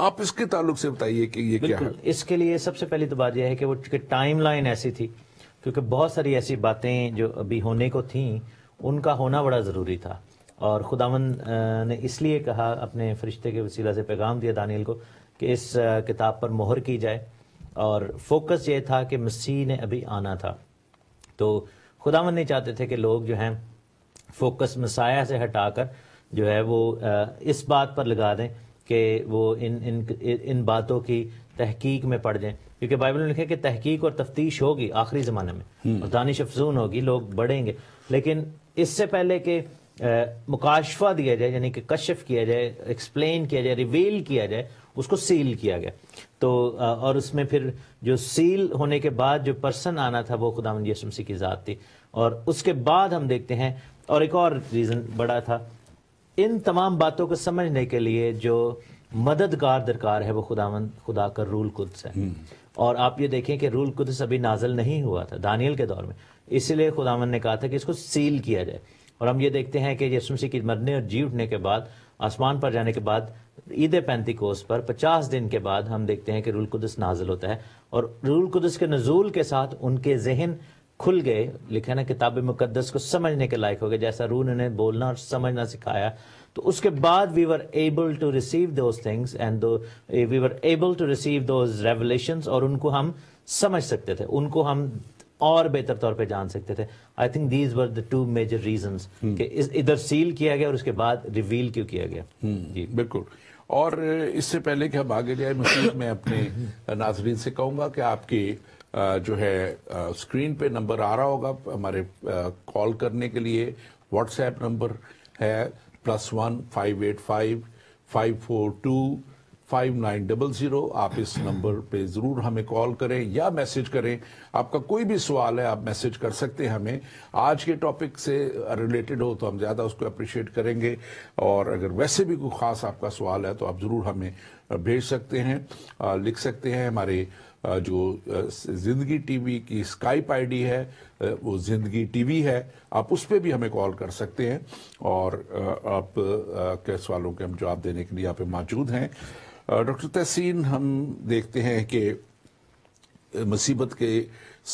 آپ اس کے تعلق سے بتائیے کہ یہ کیا ہے؟ اس کے لیے سب سے پہلی تو بات یہ ہے کہ وہ چونکہ ٹائم لائن ایسی تھی، کیونکہ بہت ساری ایسی باتیں جو ابھی ہونے کو تھیں ان کا ہونا بڑا ضروری تھا، اور خداوند نے اس لیے کہا، اپنے فرشتے کے وسیلہ سے پیغام دیا دانیل کو کہ اس کتاب پر مہر کی جائے، اور فوکس یہ تھا کہ مسیح نے ابھی آنا تھا۔ تو خداوند نہیں چاہتے تھے کہ لوگ جو ہیں فوکس مسیح سے ہٹا کر جو ہے وہ اس بات پر لگا دیں کہ وہ ان باتوں کی تحقیق میں پڑ جائیں، کیونکہ بائبل میں لکھا ہے کہ تحقیق اور تفتیش ہوگی آخری زمانے میں، اور دانش افزون ہوگی، لوگ بڑھیں گے، لیکن اس سے پہلے کہ مکاشفہ دیا جائے، یعنی کہ کشف کیا جائے، ایکسپلین کیا جائے، ریویل کیا جائے، اس کو سیل کیا گیا۔ تو اور اس میں پھر جو سیل ہونے کے بعد جو پرسن آنا تھا وہ خداوند یسوع مسیح کی ذات تھی، اور اس کے بعد ہم دیکھتے ہیں، اور ایک اور ریزن بڑا تھا، ان تمام باتوں کو سمجھنے کے لیے جو مددگار درکار ہے وہ خداوند خدا کا روح القدس ہے۔ اور آپ یہ دیکھیں کہ روح القدس ابھی نازل نہیں ہوا تھا دانیل کے دور میں، اسی لیے خداوند نے کہا تھا کہ اس کو سیل کیا جائے۔ اور ہم یہ دیکھتے ہیں کہ یسوع مسیح کی مرنے اور جی اٹھنے کے بعد، آسمان پر جانے کے بعد، عید پینتیکوست پر 50 دن کے بعد ہم دیکھتے ہیں کہ روح القدس نازل ہوتا ہے، اور روح القدس کے نزول کے ساتھ ان کے ذہن کھل گئے، لکھا نا کتاب مقدس کو سمجھنے کے لائق ہو گئے، جیسا روح نے انہیں بولنا اور سمجھنا سکھایا۔ تو اس کے بعد we were able to receive those things and we were able to receive those revelations، اور ان کو ہم سمجھ سکتے تھے، ان کو ہم اور بہتر طور پہ جان سکتے تھے۔ I think these were the two major reasons کہ ادھر سیل کیا گیا اور اس کے بعد ریویل کیوں کیا گیا۔ جی بالکل۔ اور اس سے پہلے کہ ہم آگے جائیں مزید، میں اپنے ناظرین سے کہوں گا کہ آپ کی جو ہے اسکرین پہ نمبر آ رہا ہوگا ہمارے کال کرنے کے لیے، واٹس ایپ نمبر ہے +1 585 542 5900۔ آپ اس نمبر پہ ضرور ہمیں کال کریں یا میسج کریں، آپ کا کوئی بھی سوال ہے آپ میسج کر سکتے ہیں ہمیں، آج کے ٹاپک سے ریلیٹڈ ہو تو ہم زیادہ اس کو اپریشیٹ کریں گے، اور اگر ویسے بھی کوئی خاص آپ کا سوال ہے تو آپ ضرور ہمیں بھیج سکتے ہیں، لکھ سکتے ہیں۔ ہمارے جو زندگی ٹی وی کی اسکائپ آئی ڈی ہے وہ زندگی ٹی وی ہے، آپ اس پہ بھی ہمیں کال کر سکتے ہیں، اور آپ کے سوالوں کے ہم جواب دینے کے لیے یہاں پہ موجود ہیں۔ ڈاکٹر تحسین، ہم دیکھتے ہیں کہ مصیبت کے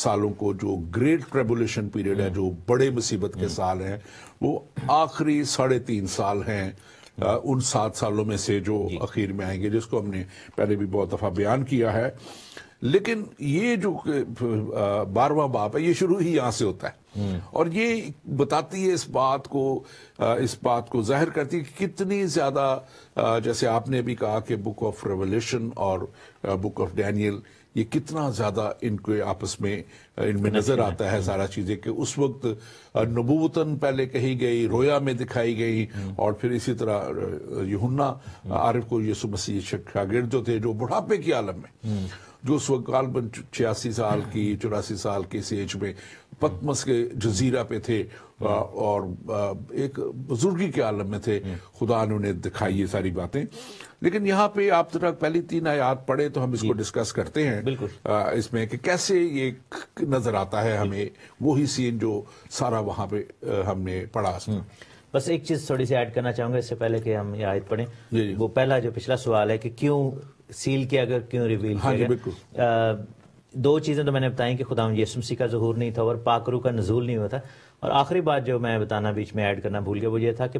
سالوں کو، جو گریٹ ٹریبولیشن پیریڈ ہے، جو بڑے مصیبت کے سال ہیں، وہ آخری 3.5 سال ہیں ان 7 سالوں میں سے جو اخیر میں آئیں گے، جس کو ہم نے پہلے بھی بہت دفعہ بیان کیا ہے۔ لیکن یہ جو 12واں باب ہے یہ شروع ہی یہاں سے ہوتا ہے، اور یہ بتاتی ہے اس بات کو ظاہر کرتی ہے کہ کتنی زیادہ، جیسے آپ نے بھی کہا کہ بک آف ریولیشن اور بک آف ڈینیل، یہ کتنا زیادہ ان کے آپس میں ان میں نظر آتا ہے سارا چیزیں، کہ اس وقت نبوتاً پہلے کہی گئی، رویا میں دکھائی گئی، اور پھر اسی طرح یوحنا عارف کو یسوع مسیح شاگرد جو تھے، جو بڑھاپے کی عالم میں، جو اس وقت غالباً 86 سال کی 84 سال کی اس ایج میں پتمس کے جزیرہ پہ تھے، اور ایک بزرگی کے عالم میں تھے، خدا نے انہیں دکھائی یہ ساری باتیں۔ لیکن یہاں پہ آپ ذرا پہلی 3 آیات پڑھیں تو ہم اس کو ڈسکس کرتے ہیں اس میں، کہ کیسے یہ نظر آتا ہے ہمیں وہی سین جو سارا وہاں پہ ہم نے پڑھا۔ بس ایک چیز تھوڑی سی ایڈ کرنا چاہوں گا اس سے پہلے کہ ہم یہ آیت پڑھیں، وہ پہلا جو پچھلا سوال ہے کہ کیوں سیل کیا گیا، کیوں ریویل کیا گیا۔ 2 چیزیں تو میں نے بتائیں کہ خداوند یسوع مسیح کا ظہور نہیں تھا اور پاک روح کا نزول نہیں ہوا تھا، اور آخری بات جو میں بتانا بیچ میں ایڈ کرنا بھول گیا وہ یہ تھا کہ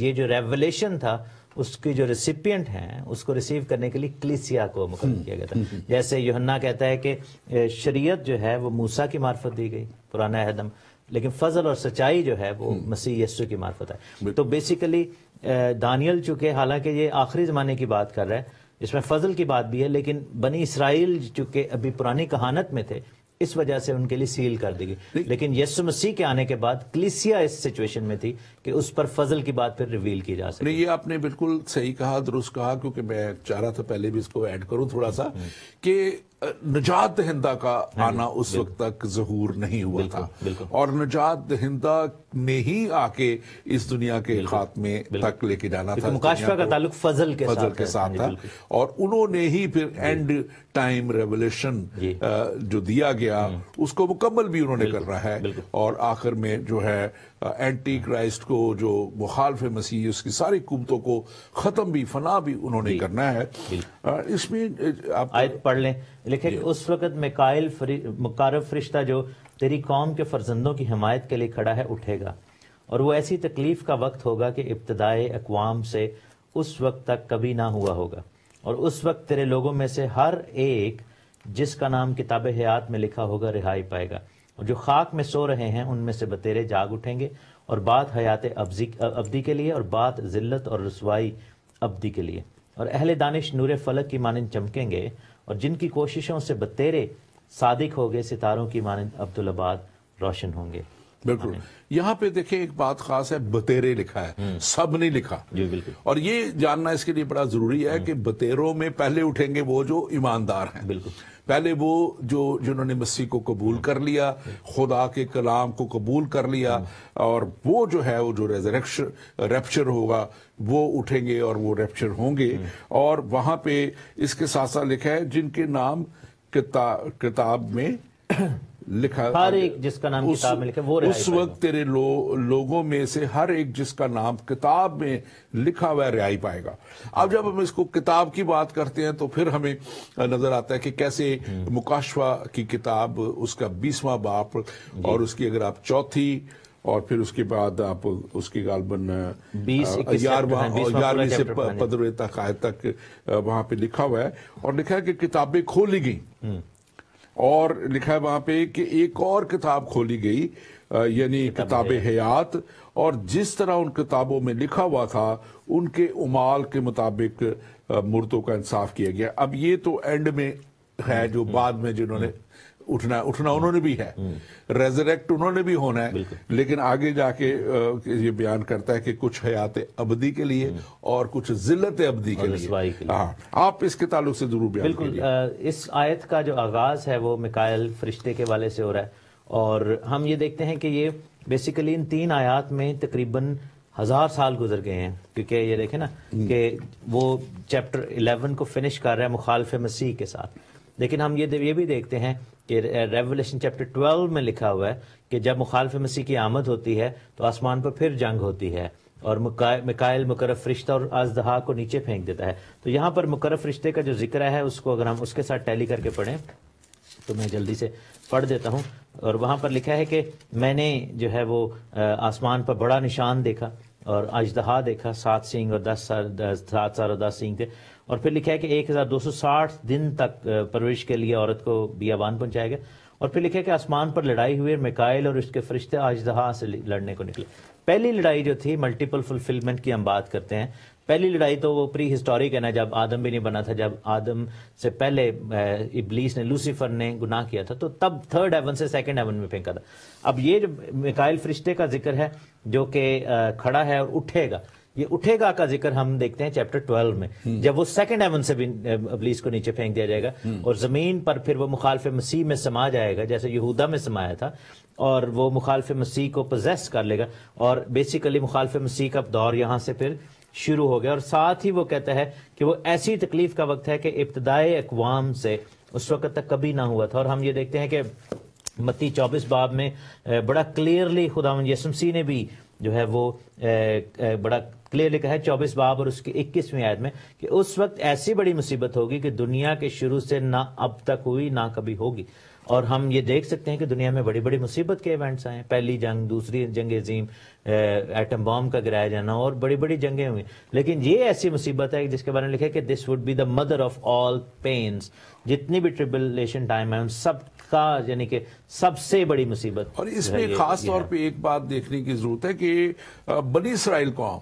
یہ جو ریولیشن تھا اس کی جو ریسیپینٹ ہیں اس کو ریسیو کرنے کے لیے کلیسیا کو مقرر کیا گیا تھا۔ جیسے یوحنا کہتا ہے کہ شریعت جو ہے وہ موسیٰ کی معرفت دی گئی، پرانا عہد، لیکن فضل اور سچائی جو ہے وہ مسیح یسوع کی معرفت ہے۔ تو بیسیکلی دانیل چونکہ حالانکہ یہ آخری زمانے کی بات کر رہا ہے، اس میں فضل کی بات بھی ہے، لیکن بنی اسرائیل چونکہ ابھی پرانی کہانت میں تھے، اس وجہ سے ان کے لیے سیل کر دی گئی، لیکن یسوع مسیح کے آنے کے بعد کلیسیا اس سچویشن میں تھی کہ اس پر فضل کی بات پھر ریویل کی جا سکے۔ یہ آپ نے بالکل صحیح کہا، درست کہا، کیونکہ میں چاہ رہا تھا پہلے بھی اس کو ایڈ کروں تھوڑا سا، کہ نجات دہندہ کا آنا اس وقت تک ظہور نہیں ہوا تھا، اور نجات دہندہ نے ہی آ کے اس دنیا کے خاتمے تک لے کے جانا تھا۔ مکاشفہ کا تعلق فضل کے ساتھ تھا، اور انہوں نے ہی پھر اینڈ ٹائم ریولیشن جو دیا گیا اس کو مکمل بھی انہوں نے کرنا ہے، اور آخر میں جو ہے اینٹی کرائسٹ کو, جو مخالف مسیح, اس کی ساری قوتوں کو ختم بھی, فنا بھی انہوں نے کرنا ہے. اس میں آپ آیت پڑھ لیں, لکھے کہ اس وقت میکائیل مقرب فرشتہ جو تیری قوم کے فرزندوں کی حمایت کے لیے کھڑا ہے اٹھے گا, اور وہ ایسی تکلیف کا وقت ہوگا کہ ابتدائے اقوام سے اس وقت تک کبھی نہ ہوا ہوگا, اور اس وقت تیرے لوگوں میں سے ہر ایک جس کا نام کتاب حیات میں لکھا ہوگا رہائی پائے گا, اور جو خاک میں سو رہے ہیں ان میں سے بتیرے جاگ اٹھیں گے, اور بات حیات ابدی کے لیے اور بات ذلت اور رسوائی ابدی کے لیے, اور اہل دانش نور فلک کی مانند چمکیں گے, اور جن کی کوششوں سے بتیرے صادق ہوگے ستاروں کی مانند عبدالآباد روشن ہوں گے. بالکل. یہاں پہ دیکھیں ایک بات خاص ہے, بتیرے لکھا ہے, سب نہیں لکھا. جی بالکل. اور یہ جاننا اس کے لیے بڑا ضروری ہے کہ بتیروں میں پہلے اٹھیں گے وہ جو ایماندار ہیں, بالکل, پہلے وہ جنہوں نے مسیح کو قبول کر لیا, خدا کے کلام کو قبول کر لیا, اور وہ جو ہے وہ جو ریپچر ہوگا وہ اٹھیں گے اور وہ ریپچر ہوں گے. اور وہاں پہ اس کے ساتھ ساتھ لکھا ہے جن کے نام کتاب میں لکھا, ہر ایک جس کا نام کتاب میں لکھا وہ رہائی اس وقت تیرے لوگوں میں سے ہر ایک جس کا نام کتاب میں لکھا ہوا رہائی پائے گا. اب جب ہم اس کو کتاب کی بات کرتے ہیں تو پھر ہمیں نظر آتا ہے کہ کیسے مکاشفہ کی کتاب اس کا 20واں باب, اور اس کی اگر آپ چوتھی اور پھر اس کے بعد آپ اس کی غالباً 11ویں سے 15ویں تک آیت تک وہاں پہ لکھا ہوا ہے, اور لکھا ہے کہ کتابیں کھولی گئیں, اور لکھا ہے وہاں پہ کہ ایک اور کتاب کھولی گئی, یعنی کتاب حیات, اور جس طرح ان کتابوں میں لکھا ہوا تھا ان کے اعمال کے مطابق مردوں کا انصاف کیا گیا. اب یہ تو اینڈ میں ہے, جو بعد میں جنہوں نے اٹھنا انہوں نے بھی ہے, ریزریکٹ انہوں نے بھی ہونا ہے, لیکن آگے جا کے یہ بیان کرتا ہے کہ کچھ حیات ابدی کے لیے اور کچھ ذلت ابدی کے لیے. آپ اس کے تعلق سے ضرور بیان کیجئے. بالکل. اس آیت کا جو آغاز ہے وہ میکائیل فرشتے کے والے سے ہو رہا ہے, اور ہم یہ دیکھتے ہیں کہ یہ بیسیکلی ان 3 آیات میں تقریباً 1000 سال گزر گئے ہیں, کیونکہ یہ دیکھیں نا کہ وہ چیپٹر 11 کو فنش کر رہا ہے مخالف مسیح کے ساتھ, لیکن ہم یہ بھی دیکھتے ہیں کہ ریولیشن چیپٹر 12 میں لکھا ہوا ہے کہ جب مخالف مسیح کی آمد ہوتی ہے تو آسمان پر پھر جنگ ہوتی ہے, اور میکائیل مقرب فرشتہ اور اژدہا کو نیچے پھینک دیتا ہے. تو یہاں پر مقرب فرشتے کا جو ذکر ہے اس کو اگر ہم اس کے ساتھ ٹیلی کر کے پڑھیں تو میں جلدی سے پڑھ دیتا ہوں. اور وہاں پر لکھا ہے کہ میں نے جو ہے وہ آسمان پر بڑا نشان دیکھا, اور اژدہا دیکھا, 7 سینگ اور 7 سر اور 10 سینگ تھے, اور پھر لکھا ہے کہ 1260 دن تک پرورش کے لیے عورت کو بیابان پہنچایا گیا, اور پھر لکھا ہے کہ آسمان پر لڑائی ہوئی, میکائیل اور اس کے فرشتے اژدہا سے لڑنے کو نکلے. پہلی لڑائی جو تھی ملٹیپل فلفلمنٹ کی ہم بات کرتے ہیں, پہلی لڑائی تو وہ پری ہسٹورک ہے نا, جب آدم بھی نہیں بنا تھا, جب آدم سے پہلے ابلیس نے لوسیفر نے گناہ کیا تھا, تو تب 3rd ہیون سے 2nd ہیون میں پھینکا تھا. اب یہ جو میکائیل فرشتے کا ذکر ہے جو کہ کھڑا ہے اور اٹھے گا, یہ اٹھے گا کا ذکر ہم دیکھتے ہیں چیپٹر 12 میں, جب وہ 2nd ہیون سے بھی ابلیس کو نیچے پھینک دیا جائے گا, اور زمین پر پھر وہ مخالف مسیح میں سما جائے گا جیسے یہودا میں سمایا تھا, اور وہ مخالف مسیح کو پوزیس کر لے گا, اور بیسیکلی مخالف مسیح کا دور یہاں سے پھر شروع ہو گیا. اور ساتھ ہی وہ کہتا ہے کہ وہ ایسی تکلیف کا وقت ہے کہ ابتدائے اقوام سے اس وقت تک کبھی نہ ہوا تھا. اور ہم یہ دیکھتے ہیں کہ متی 24 باب میں بڑا کلیئرلی خداوند یسوع مسیح نے بھی جو ہے وہ بڑا کلیئرلی کہا ہے 24 باب اور اس کی 21ویں آیت میں کہ اس وقت ایسی بڑی مصیبت ہوگی کہ دنیا کے شروع سے نہ اب تک ہوئی نہ کبھی ہوگی. اور ہم یہ دیکھ سکتے ہیں کہ دنیا میں بڑی بڑی مصیبت کے ایونٹس آئے ہیں, پہلی جنگ, دوسری جنگ عظیم, ایٹم بام کا گرایا جانا, اور بڑی بڑی جنگیں ہوئی, لیکن یہ ایسی مصیبت ہے جس کے بارے میں لکھا ہے کہ this would be the mother of all pains, جتنی بھی ٹریبلیشن ٹائم ہے ان سب کا یعنی کہ سب سے بڑی مصیبت. اور اس میں خاص طور پہ ایک بات دیکھنے کی ضرورت ہے کہ بنی اسرائیل قوم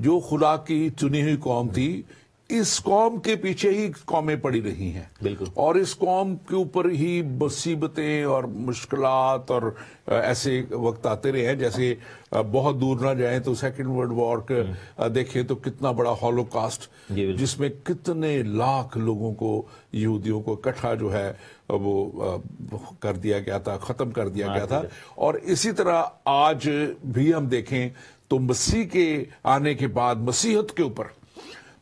جو خدا کی چنی ہوئی قوم تھی, اس قوم کے پیچھے ہی قومیں پڑی رہی ہیں, بالکل, اور اس قوم کے اوپر ہی مصیبتیں اور مشکلات اور ایسے وقت آتے رہے ہیں. جیسے بہت دور نہ جائیں تو 2nd ورلڈ وار دیکھیں تو کتنا بڑا ہولوکاسٹ, جس میں کتنے لاکھ لوگوں کو, یہودیوں کو اکٹھا جو ہے وہ کر دیا گیا تھا, ختم کر دیا گیا تھا. اور اسی طرح آج بھی ہم دیکھیں تو مسیح کے آنے کے بعد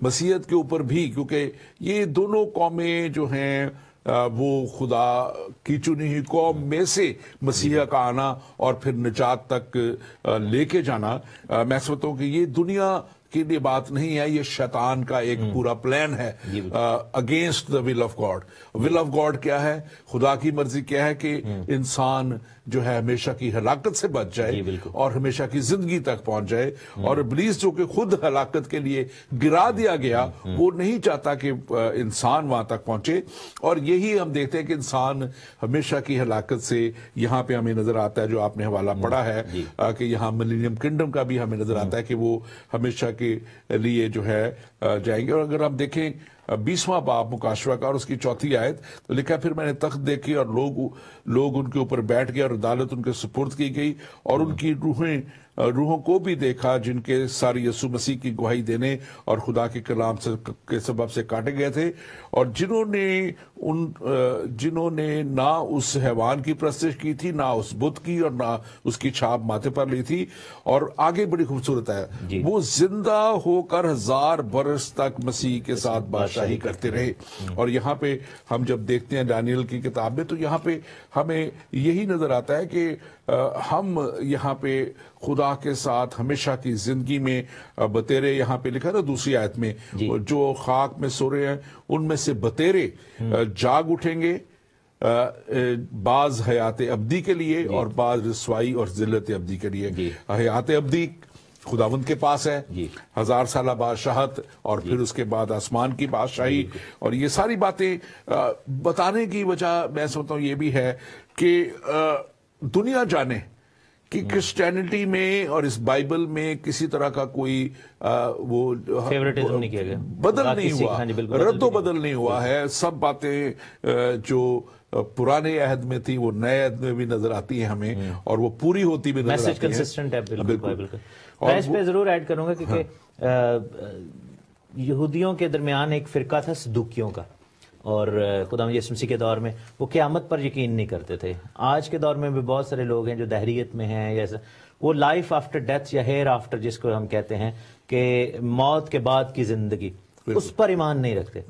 مسیحیت کے اوپر بھی, کیونکہ یہ دونوں قومیں جو ہیں وہ خدا کی چنی ہوئی قوم میں سے مسیح کا آنا اور پھر نجات تک لے کے جانا، میں سمجھتا ہوں کہ یہ دنیا کی لیے بات نہیں ہے، یہ شیطان کا ایک پورا پلان ہے against the will of God. Will of God کیا ہے؟ خدا کی مرضی کیا ہے کہ انسان جو ہے ہمیشہ کی ہلاکت سے بچ جائے اور ہمیشہ کی زندگی تک پہنچ جائے، اور ابلیس جو کہ خود ہلاکت کے لیے گرا دیا گیا، وہ نہیں چاہتا کہ انسان وہاں تک پہنچے، اور یہی ہم دیکھتے ہیں کہ انسان ہمیشہ کی ہلاکت سے یہاں پہ ہمیں نظر آتا ہے، جو آپ نے حوالہ پڑھا ہے کہ یہاں ملینیم کنگڈم کا بھی ہمیں نظر آتا ہے کہ وہ ہمیشہ کے لیے جو ہے جائیں گے۔ اور اگر آپ دیکھیں 20واں باب مکاشفہ کا اور اس کی 4 آیت، تو لکھا پھر میں نے تخت دیکھی اور لوگ ان کے اوپر بیٹھ گئے اور عدالت ان کے سپرد کی گئی، اور ان کی روحوں کو بھی دیکھا جن کے سر یسوع مسیح کی گواہی دینے اور خدا کے کلام کے سبب سے کاٹے گئے تھے، اور جنہوں نے نہ اس حیوان کی پرستش کی تھی، نہ اس بت کی، اور نہ اس کی چھاپ ماتھے پر لی تھی۔ اور آگے بڑی خوبصورت ہے، وہ زندہ ہو کر 1000 برس تک مسیح کے ساتھ بادشاہی کرتے رہے۔ اور یہاں پہ ہم جب دیکھتے ہیں دانیل کی کتاب میں، تو یہاں پہ ہمیں یہی نظر آتا ہے کہ ہم یہاں پہ خدا کے ساتھ ہمیشہ کی زندگی میں بتیرے، یہاں پہ لکھا نا 2 آیت میں، جو خاک میں سو رہے ہیں ان میں سے بتیرے جاگ اٹھیں گے، بعض حیات ابدی کے لیے اور بعض رسوائی اور ذلت ابدی کے لیے۔ حیات ابدی خداوند کے پاس ہے، 1000 سالہ بادشاہت، اور پھر اس کے بعد آسمان کی بادشاہی، اور یہ ساری باتیں بتانے کی وجہ میں سمجھتا ہوں یہ بھی ہے کہ دنیا جانے کہ کرسچینٹی میں اور اس بائبل میں کسی طرح کا کوئی وہ فیورٹزم نہیں کیا گیا، بدل نہیں ہوا، رد و بدل نہیں ہوا ہے۔ سب باتیں جو پرانے عہد میں تھی وہ نئے عہد میں بھی نظر آتی ہیں ہمیں، اور وہ پوری ہوتی بھی نظر آتی ہیں۔ میسج کنسسٹنٹ ہے بالکل بائبل کا۔ میں اس پہ ضرور ایڈ کروں گا کیونکہ یہودیوں کے درمیان ایک فرقہ تھا صدوقیوں کا، اور خدا یسوع مسیح کے دور میں وہ قیامت پر یقین نہیں کرتے تھے۔ آج کے دور میں بھی بہت سارے لوگ ہیں جو دہریت میں ہیں، یا وہ لائف آفٹر ڈیتھ یا ہیر آفٹر جس کو ہم کہتے ہیں کہ موت کے بعد کی زندگی، اس پر ایمان نہیں رکھتے۔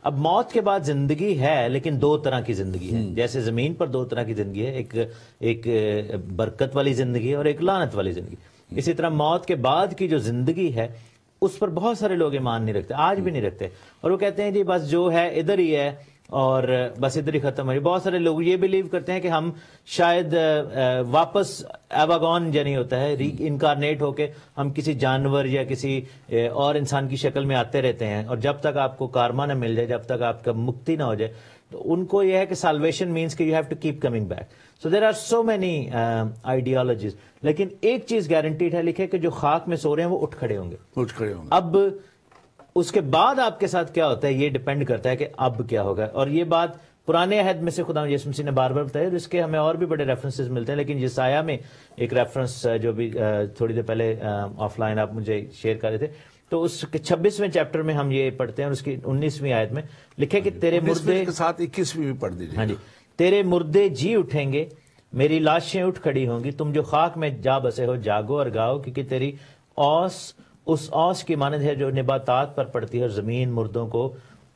اب موت کے بعد زندگی ہے، لیکن 2 طرح کی زندگی ہے۔ جیسے زمین پر 2 طرح کی زندگی ہے، ایک برکت والی زندگی اور ایک لعنت والی زندگی۔ اسی طرح موت کے بعد کی جو زندگی ہے اس پر بہت سارے لوگ ایمان نہیں رکھتے، آج بھی نہیں رکھتے، اور وہ کہتے ہیں جی بس جو ہے ادھر ہی ہے اور بس ادھر ہی ختم ہو رہی۔ بہت سارے لوگ یہ بلیو کرتے ہیں کہ ہم شاید واپس ایواگون جنی ہوتا ہے، ری انکارنیٹ ہو کے ہم کسی جانور یا کسی اور انسان کی شکل میں آتے رہتے ہیں، اور جب تک آپ کو کارما نہ مل جائے، جب تک آپ کا مکتی نہ ہو جائے، تو ان کو یہ ہے کہ سالویشن مینس کہ you have to keep coming back. So there are so many ideologies, لیکن ایک چیز گارنٹیڈ ہے، لکھے کہ جو خاک میں سو رہے ہیں وہ اٹھ کھڑے ہوں گے۔ اب اس کے بعد آپ کے ساتھ کیا ہوتا ہے یہ ڈیپینڈ کرتا ہے کہ اب کیا ہوگا، اور یہ بات پرانے عہد میں سے خدا یسوع مسیح نے بار بار بتایا، اور اس کے ہمیں اور بھی بڑے ریفرنسز ملتے ہیں، لیکن یسایہ میں ایک ریفرنس جو بھی تھوڑی دیر پہلے آف لائن آپ مجھے شیئر کر رہے تھے، تو اس کے 26ویں چیپٹر میں ہم یہ پڑھتے ہیں، اور اس کی 19ویں آیت میں لکھے کہ تیرے مردے کے ساتھ 21ویں بھی پڑھ دیجیے۔ ہاں جی، تیرے مردے جی اٹھیں گے، میری لاشیں اٹھ کھڑی ہوں گی، تم جو خاک میں جا بسے ہو جاگو اور گاؤ، کیونکہ تیری اوس اس اوس کی مانند ہے جو نباتات پر پڑتی ہے، اور زمین مردوں کو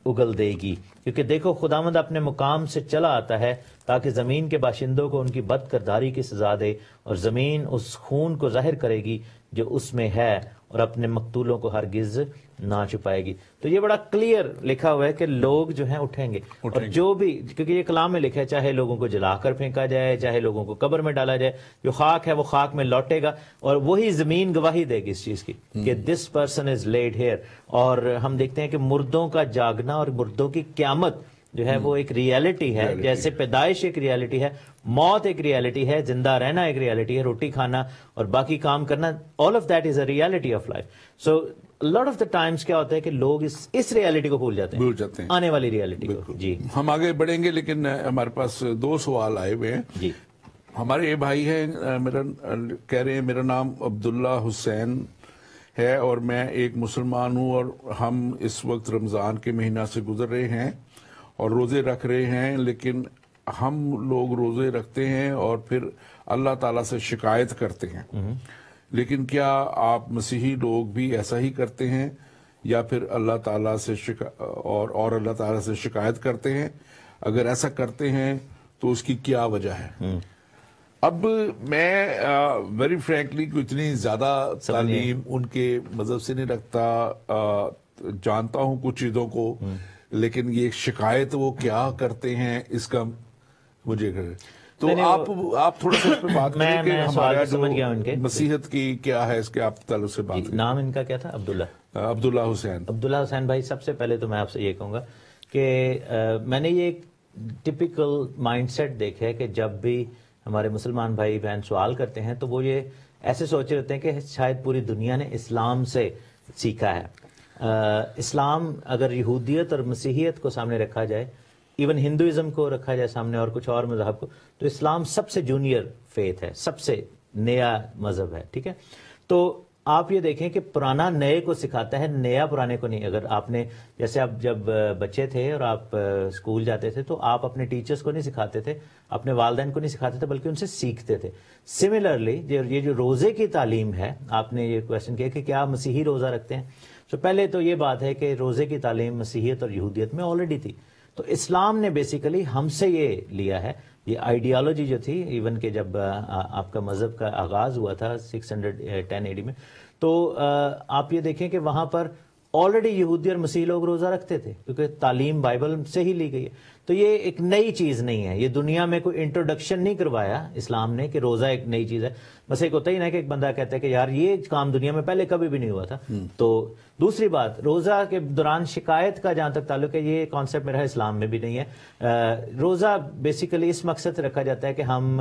اگل دے گی۔ کیونکہ دیکھو خداوند اپنے مقام سے چلا آتا ہے تاکہ زمین کے باشندوں کو ان کی بد کرداری کی سزا دے، اور زمین اس خون کو ظاہر کرے گی جو اس میں ہے، اور اپنے مقتولوں کو ہرگز نہ چھپائے گی۔ تو یہ بڑا کلیئر لکھا ہوا ہے کہ لوگ جو ہیں اٹھیں گے، اور جو بھی، کیونکہ یہ کلام میں لکھا ہے چاہے لوگوں کو جلا کر پھینکا جائے، چاہے لوگوں کو قبر میں ڈالا جائے، جو خاک ہے وہ خاک میں لوٹے گا، اور وہی زمین گواہی دے گی اس چیز کی کہ this person is lead here. اور ہم دیکھتے ہیں کہ مردوں کا جاگنا اور مردوں کی قیامت جو ہے وہ ایک ریالٹی ہے، جیسے پیدائش ایک ریالٹی ہے، موت ایک ریالٹی ہے، زندہ رہنا ایک ریالٹی ہے، روٹی کھانا اور باقی کام کرنا، all of that is a reality of life. So a lot of the times کیا ہوتا ہے کہ لوگ اس ریالٹی کو بھول جاتے ہیں، آنے والی ریالٹی کو۔ جی ہم آگے بڑھیں گے، لیکن ہمارے پاس 2 سوال آئے ہوئے ہیں۔ جی ہمارے یہ بھائی ہیں، کہہ رہے ہیں میرا نام عبداللہ حسین ہے اور میں ایک مسلمان ہوں، اور ہم اس وقت رمضان کے مہینہ سے گزر رہے ہیں اور روزے رکھ رہے ہیں، لیکن ہم لوگ روزے رکھتے ہیں اور پھر اللہ تعالیٰ سے شکایت کرتے ہیں، لیکن کیا آپ مسیحی لوگ بھی ایسا ہی کرتے ہیں یا پھر اللہ تعالیٰ سے اور اللہ تعالیٰ سے شکایت کرتے ہیں؟ اگر ایسا کرتے ہیں تو اس کی کیا وجہ ہے؟ اب میں ویری فرینکلی کوئی اتنی زیادہ تعلیم ان کے مذہب سے نہیں رکھتا، جانتا ہوں کچھ چیزوں کو، لیکن یہ شکایت وہ کیا کرتے ہیں اس کا مجھے تو آپ تھوڑا سا اس پہ بات کریں کہ ہمارا جو مسیحت کی کیا ہے، اس کے آپ تعلق سے بات کریں۔ نام ان کا کیا تھا؟ عبداللہ حسین۔ عبداللہ حسین بھائی، سب سے پہلے تو میں آپ سے یہ کہوں گا کہ میں نے یہ ایک ٹپیکل مائنڈ سیٹ دیکھا ہے کہ جب بھی ہمارے مسلمان بھائی بہن سوال کرتے ہیں تو وہ یہ ایسے سوچ رہے ہوتے ہیں کہ شاید پوری دنیا نے اسلام سے سیکھا ہے۔ اسلام اگر یہودیت اور مسیحیت کو سامنے رکھا جائے، ایون ہندوازم کو رکھا جائے سامنے اور کچھ اور مذہب کو، تو اسلام سب سے جونیئر فیتھ ہے، سب سے نیا مذہب ہے، ٹھیک ہے؟ تو آپ یہ دیکھیں کہ پرانا نئے کو سکھاتا ہے، نیا پرانے کو نہیں۔ اگر آپ نے جیسے آپ جب بچے تھے اور آپ اسکول جاتے تھے تو آپ اپنے ٹیچرز کو نہیں سکھاتے تھے، اپنے والدین کو نہیں سکھاتے تھے، بلکہ ان سے سیکھتے تھے۔ سملرلی یہ جو روزے کی تعلیم ہے، آپ نے یہ کویسچن کیا کہ کیا مسیحی روزہ رکھتے ہیں، تو پہلے تو یہ بات ہے کہ روزے کی تعلیم مسیحیت اور یہودیت میں آلریڈی تھی۔ تو اسلام نے بیسیکلی ہم سے یہ لیا ہے، یہ آئیڈیالوجی جو تھی، ایون کہ جب آپ کا مذہب کا آغاز ہوا تھا 610 AD میں، تو آپ یہ دیکھیں کہ وہاں پر آلریڈی یہودی اور مسیحی لوگ روزہ رکھتے تھے، کیونکہ تعلیم بائبل سے ہی لی گئی ہے۔ تو یہ ایک نئی چیز نہیں ہے، یہ دنیا میں کوئی انٹروڈکشن نہیں کروایا اسلام نے کہ روزہ ایک نئی چیز ہے۔ بس ایک ہوتا ہی نا کہ ایک بندہ کہتا ہے کہ یار یہ کام دنیا میں پہلے کبھی بھی نہیں ہوا تھا۔ تو دوسری بات، روزہ کے دوران شکایت کا جہاں تک تعلق ہے، یہ کانسیپٹ میرا اسلام میں بھی نہیں ہے۔ روزہ بیسیکلی اس مقصد سے رکھا جاتا ہے کہ ہم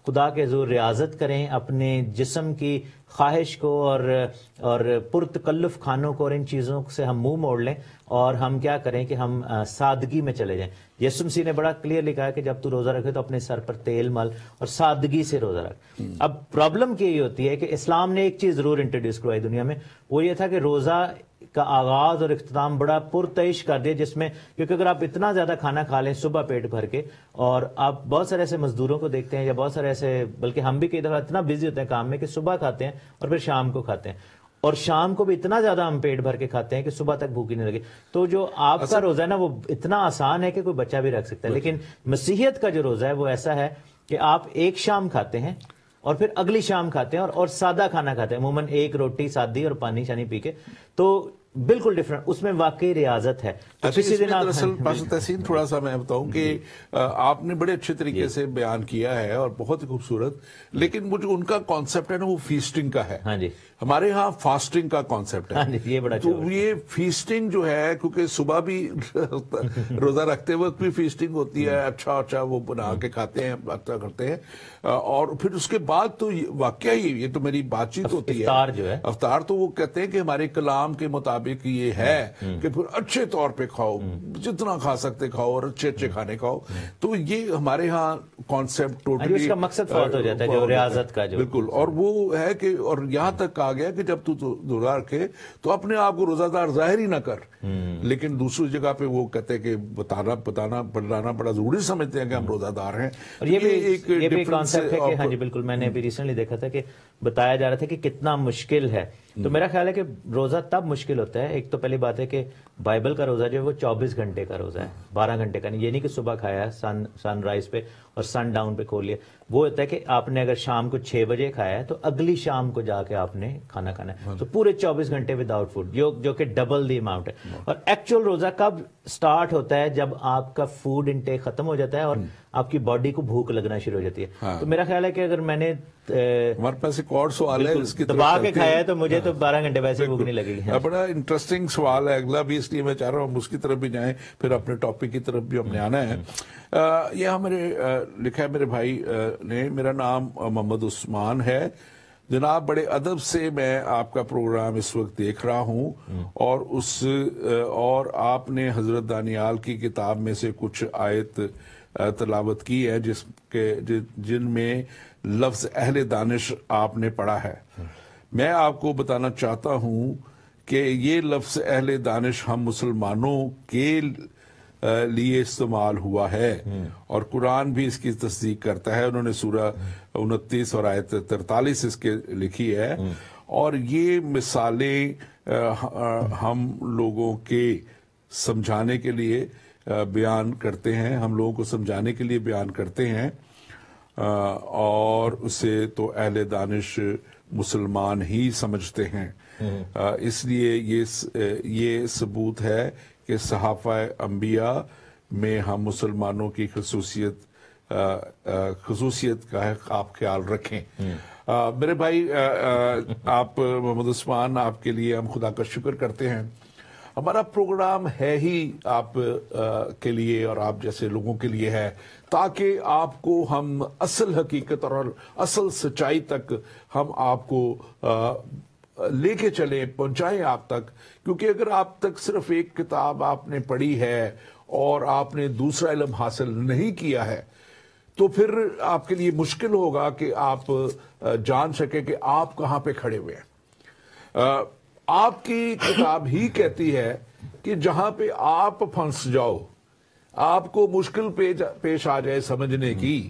خدا کے حضور ریاضت کریں، اپنے جسم کی خواہش کو اور پرتکلف کھانوں کو اور ان چیزوں سے ہم منہ موڑ لیں، اور ہم کیا کریں کہ ہم سادگی میں چلے جائیں۔ یسوع مسیح نے بڑا کلیئرلی کہا کہ جب تو روزہ رکھے تو اپنے سر پر تیل مل اور سادگی سے روزہ رکھ۔ اب پرابلم کی یہ ہوتی ہے کہ اسلام نے ایک چیز ضرور انٹروڈیوس کروائی دنیا میں، وہ یہ تھا کہ روزہ کا آغاز اور اختتام بڑا پرتعش کر دیا، جس میں کیونکہ اگر آپ اتنا زیادہ کھانا کھا لیں صبح پیٹ بھر کے، اور آپ بہت سارے ایسے مزدوروں کو دیکھتے ہیں یا بہت سارے ایسے، بلکہ ہم بھی کئی دفعہ اتنا بزی ہوتے ہیں کام میں کہ صبح کھاتے ہیں اور پھر شام کو کھاتے ہیں، اور شام کو بھی اتنا زیادہ ہم پیٹ بھر کے کھاتے ہیں کہ صبح تک بھوک ہی نہیں لگی۔ تو جو آپ کا روزہ ہے نا وہ اتنا آسان ہے کہ کوئی بچہ بھی رکھ سکتا ہے، لیکن مسیحیت کا جو روزہ ہے وہ ایسا ہے کہ آپ ایک شام کھاتے ہیں اور پھر اگلی شام کھاتے ہیں اور سادہ کھانا کھاتے ہیں، عموماً ایک روٹی سادی اور پانی شانی پی کے، تو بالکل ڈفرنٹ، اس میں واقعی ریاضت ہے۔ دراصل پاسل تحسین تھوڑا سا میں بتاؤں کہ آپ نے بڑے اچھے طریقے سے بیان کیا ہے اور بہت ہی خوبصورت، لیکن وہ جو ان کا کانسیپٹ ہے نا وہ فیسٹنگ کا ہے، ہمارے ہاں فاسٹنگ کا کانسیپٹ ہے۔ تو یہ فیسٹنگ جو ہے، کیونکہ صبح بھی روزہ رکھتے وقت بھی فیسٹنگ ہوتی ہے، اچھا وہ بنا کے کھاتے ہیں، اچھا کرتے ہیں، اور پھر اس کے بعد تو واقعی یہ تو میری بات چیت ہوتی ہے افطار، تو وہ کہتے ہیں کہ ہمارے کلام کے مطابق یہ ہے کہ پھر اچھے طور پہ کھاؤ، جتنا کھا سکتے کھاؤ اور اچھے اچھے کھانے کھاؤ۔ تو یہ ہمارے ہاں کانسیپٹ ٹوٹلی اس کا مقصد فوت ہو جاتا ہے جو ریاضت کا، جو بالکل، اور وہ ہے کہ اور یہاں تک کہا گیا کہ جب تو روزہ رکھے تو اپنے آپ کو روزہ دار ظاہر ہی نہ کر، لیکن دوسری جگہ پہ وہ کہتے ہیں کہ بتانا بڑا ضروری سمجھتے ہیں کہ ہم روزہ دار ہیں۔ اور یہ بھی کانسیپٹ ہے کہ ہاں جی بالکل، میں نے ابھی ریسنٹلی دیکھا تھا کہ بتایا جا رہا تھا کہ کتنا مشکل ہے۔ تو میرا خیال ہے کہ روزہ تب مشکل ہوتا ہے، ایک تو پہلی بات ہے کہ بائبل کا روزہ جو ہے وہ 24 گھنٹے کا روزہ ہے، 12 گھنٹے کا نہیں، یہ نہیں کہ صبح کھایا سن رائز پہ اور سن ڈاؤن پہ کھول لیا۔ وہ ہوتا ہے کہ آپ نے اگر شام کو 6 بجے کھایا ہے تو اگلی شام کو جا کے آپ نے کھانا کھانا ہے، تو پورے 24 گھنٹے وداؤٹ فوڈ، جو کہ ڈبل دی اماؤنٹ ہے۔ اور ایکچوئل روزہ کب سٹارٹ ہوتا ہے؟ جب آپ کا فوڈ انٹیک ختم ہو جاتا ہے اور آپ کی باڈی کو بھوک لگنا شروع ہو جاتی ہے۔ تو میرا خیال ہے کہ اگر میں نے ہمارے پاس ایک اور سوال ہے اس کی دبا کے کھایا ہے تو مجھے تو 12 گھنٹے ویسے بھوک نہیں لگے گی۔ بڑا انٹرسٹنگ سوال ہے اگلا بھی، اس لیے میں چاہ رہا ہوں ہم اس کی طرف بھی جائیں، پھر اپنے ٹاپک کی طرف بھی ہم نے آنا ہے۔ یہ ہمارے لکھا ہے میرے بھائی نے، میرا نام محمد عثمان ہے جناب، بڑے ادب سے میں آپ کا پروگرام اس وقت دیکھ رہا ہوں، اور آپ نے حضرت دانیال کی کتاب میں سے کچھ آیت تلاوت کی ہے جن میں لفظ اہل دانش آپ نے پڑھا ہے۔ میں آپ کو بتانا چاہتا ہوں کہ یہ لفظ اہل دانش ہم مسلمانوں کے لیے استعمال ہوا ہے، اور قرآن بھی اس کی تصدیق کرتا ہے۔ انہوں نے سورہ 29 اور آیت 43 اس کے لکھی ہے، اور یہ مثالیں ہم لوگوں کے سمجھانے کے لیے بیان کرتے ہیں, ہم لوگوں کو سمجھانے کے لیے بیان کرتے ہیں, اور اسے تو اہل دانش مسلمان ہی سمجھتے ہیں. اس لیے یہ ثبوت ہے کہ صحافہ انبیاء میں ہم مسلمانوں کی خصوصیت کا آپ خیال رکھیں. میرے بھائی آپ محمد عثمان, آپ کے لیے ہم خدا کا شکر کرتے ہیں. ہمارا پروگرام ہے ہی آپ کے لیے اور آپ جیسے لوگوں کے لیے ہے, تاکہ آپ کو ہم اصل حقیقت اور اصل سچائی تک ہم آپ کو لے کے چلیں, پہنچائیں آپ تک. کیونکہ اگر آپ تک صرف ایک کتاب آپ نے پڑھی ہے اور آپ نے دوسرا علم حاصل نہیں کیا ہے, تو پھر آپ کے لیے مشکل ہوگا کہ آپ جان سکیں کہ آپ کہاں پہ کھڑے ہوئے ہیں. آپ کی کتاب ہی کہتی ہے کہ جہاں پہ آپ پھنس جاؤ, آپ کو مشکل پیش آ جائے سمجھنے کی,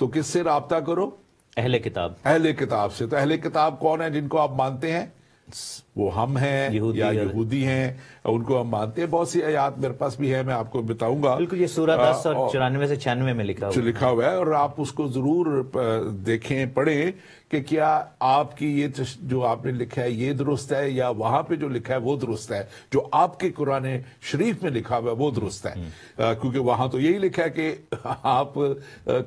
تو کس سے رابطہ کرو؟ اہل کتاب. اہل کتاب سے. تو اہل کتاب کون ہے جن کو آپ مانتے ہیں؟ وہ ہم ہیں یا یہودی ہیں, ان کو ہم مانتے ہیں. بہت سی آیات میرے پاس بھی ہے, میں آپ کو بتاؤں گا. بالکل, یہ سورہ 10 اور 94 سے 96 میں لکھا ہوا ہے, اور آپ اس کو ضرور دیکھیں, پڑھیں کہ کیا آپ کی یہ جو آپ نے لکھا ہے یہ درست ہے, یا وہاں پہ جو لکھا ہے وہ درست ہے, جو آپ کے قرآن شریف میں لکھا ہوا ہے وہ درست ہے. کیونکہ وہاں تو یہی لکھا ہے کہ آپ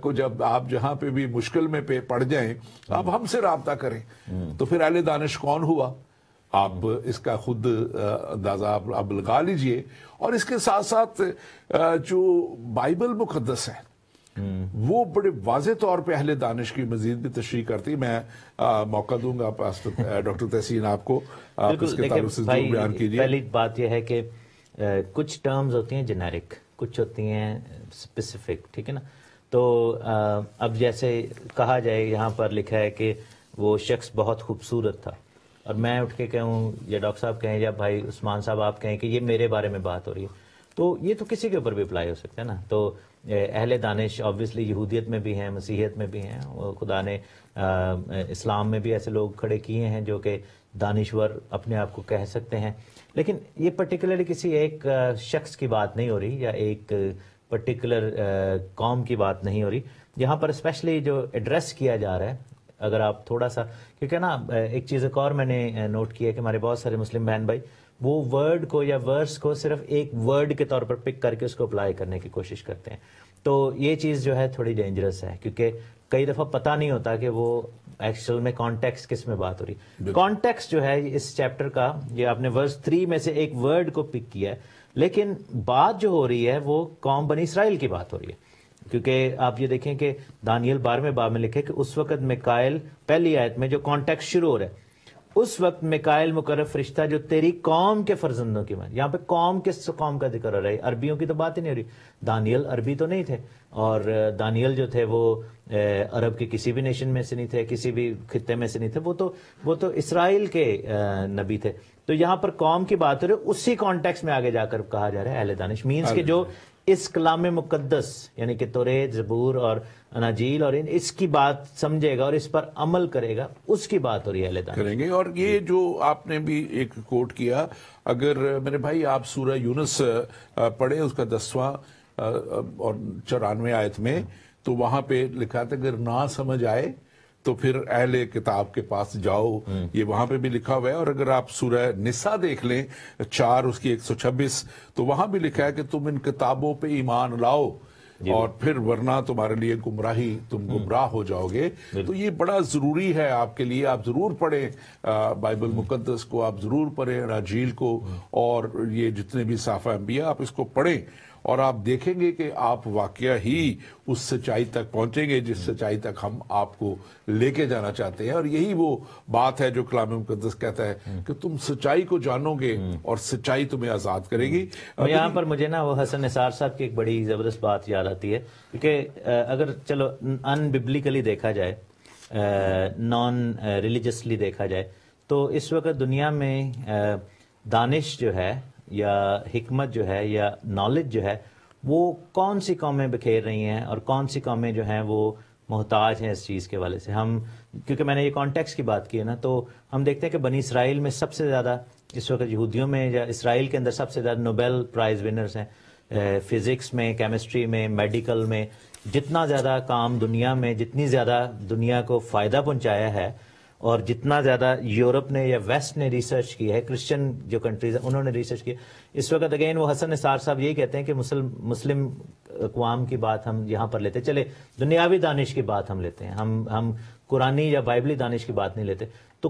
کو جب آپ جہاں پہ بھی مشکل میں پڑ جائیں آپ ہم سے رابطہ کریں. تو پھر اہل دانش کون ہوا؟ آپ اس کا خود اندازہ آپ لگا لیجئے. اور اس کے ساتھ ساتھ جو بائبل مقدس ہے وہ بڑے واضح طور پہ اہل دانش کی مزید بھی تشریح کرتی. میں موقع دوں گا ڈاکٹر تحسین آپ کو, آپ اس کے تعلق سے جو بیان کیجئے. پہلی بات یہ ہے کہ کچھ ٹرمز ہوتی ہیں جنیرک, کچھ ہوتی ہیں اسپیسیفک, ٹھیک ہے نا. تو اب جیسے کہا جائے, یہاں پر لکھا ہے کہ وہ شخص بہت خوبصورت تھا, اور میں اٹھ کے کہوں یا ڈاکٹر صاحب کہیں یا بھائی عثمان صاحب آپ کہیں کہ یہ میرے بارے میں بات ہو رہی ہے, تو یہ تو کسی کے اوپر بھی اپلائی ہو سکتا ہے نا. تو اہل دانش آبویسلی یہودیت میں بھی ہیں, مسیحیت میں بھی ہیں, خدا نے اسلام میں بھی ایسے لوگ کھڑے کیے ہیں جو کہ دانشور اپنے آپ کو کہہ سکتے ہیں. لیکن یہ پرٹیکولرلی کسی ایک شخص کی بات نہیں ہو رہی یا ایک پرٹیکولر قوم کی بات نہیں ہو رہی. یہاں پر اسپیشلی جو ایڈریس کیا جا رہا ہے, اگر آپ تھوڑا سا, کیونکہ نا ایک چیز ایک اور میں نے نوٹ کیا کہ ہمارے بہت سارے مسلم بہن بھائی وہ ورڈ کو یا ورس کو صرف ایک ورڈ کے طور پر پک کر کے اس کو اپلائی کرنے کی کوشش کرتے ہیں. تو یہ چیز جو ہے تھوڑی ڈینجرس ہے, کیونکہ کئی دفعہ پتہ نہیں ہوتا کہ وہ ایکچوئل میں کانٹیکس کس میں بات ہو رہی. کانٹیکس جو ہے اس چیپٹر کا, یہ آپ نے ورس 3 میں سے ایک ورڈ کو پک کیا ہے, لیکن بات جو ہو رہی ہے وہ قوم بنی اسرائیل کی بات ہو رہی ہے. کیونکہ آپ یہ دیکھیں کہ دانیل 12ویں باب میں لکھے کہ اس وقت میکائل, پہلی آیت میں جو کانٹیکس شروع ہو رہا ہے, اس وقت میکائل مقرب فرشتہ جو تیری قوم کے فرزندوں کی ماں, یہاں پہ قوم کس قوم کا ذکر ہو رہا ہے, عربیوں کی تو بات ہی نہیں ہو رہی. دانیل عربی تو نہیں تھے, اور دانیل جو تھے وہ عرب کے کسی بھی نیشن میں سے نہیں تھے, کسی بھی خطے میں سے نہیں تھے, وہ تو اسرائیل کے نبی تھے. تو یہاں پر قوم کی بات ہو رہی ہے, اسی کانٹیکس میں آگے جا کر کہا جا رہا ہے اہل دانش, مینس کہ جو اس کلام مقدس یعنی کہ توریت, زبور اور اناجیل اور اس کی بات سمجھے گا اور اس پر عمل کرے گا, اس کی بات ہو رہی ہے اہل دانش کریں گے. اور یہ جو آپ نے بھی ایک کوٹ کیا, اگر میرے بھائی آپ سورہ یونس پڑھیں, اس کا 10واں اور 94 آیت میں, تو وہاں پہ لکھا تھا اگر نہ سمجھ آئے تو پھر اہل کتاب کے پاس جاؤ, یہ وہاں پہ بھی لکھا ہوا ہے. اور اگر آپ سورہ نساء دیکھ لیں 4 اس کی 126, تو وہاں بھی لکھا ہے کہ تم ان کتابوں پہ ایمان لاؤ اور پھر ورنہ تمہارے لیے گمراہی, تم گمراہ ہو جاؤ گے. تو یہ بڑا ضروری ہے آپ کے لیے, آپ ضرور پڑھیں بائبل مقدس کو, آپ ضرور پڑھیں اناجیل کو, اور یہ جتنے بھی صحافہ انبیاء آپ اس کو پڑھیں, اور آپ دیکھیں گے کہ آپ واقعہ ہی اس سچائی تک پہنچیں گے جس سچائی تک ہم آپ کو لے کے جانا چاہتے ہیں. اور یہی وہ بات ہے جو کلام مقدس کہتا ہے کہ تم سچائی کو جانو گے اور سچائی تمہیں آزاد کرے گی. یہاں پر مجھے نا وہ حسن نثار صاحب کی ایک بڑی زبردست بات یاد آتی ہے, کیونکہ اگر چلو ان ببلیکلی دیکھا جائے, نان ریلیجسلی دیکھا جائے, تو اس وقت دنیا میں دانش جو ہے یا حکمت جو ہے یا نالج جو ہے وہ کون سی قومیں بکھیر رہی ہیں اور کون سی قومیں جو ہیں وہ محتاج ہیں اس چیز کے والے سے. ہم کیونکہ میں نے یہ کانٹیکس کی بات کی ہے نا, تو ہم دیکھتے ہیں کہ بنی اسرائیل میں سب سے زیادہ اس وقت یہودیوں میں یا اسرائیل کے اندر سب سے زیادہ نوبل پرائز ونرز ہیں. فزکس میں، کیمسٹری میں، میڈیکل میں جتنا زیادہ کام دنیا میں، جتنی زیادہ دنیا کو فائدہ پہنچایا ہے، اور جتنا زیادہ یورپ نے یا ویسٹ نے ریسرچ کی ہے، کرسچن جو کنٹریز ہیں انہوں نے ریسرچ کی، اس وقت اگین وہ حسن نثار صاحب یہی کہتے ہیں کہ مسلم اقوام کی بات ہم یہاں پر لیتے، چلے دنیاوی دانش کی بات ہم لیتے ہیں، ہم قرآنی یا بائبلی دانش کی بات نہیں لیتے. تو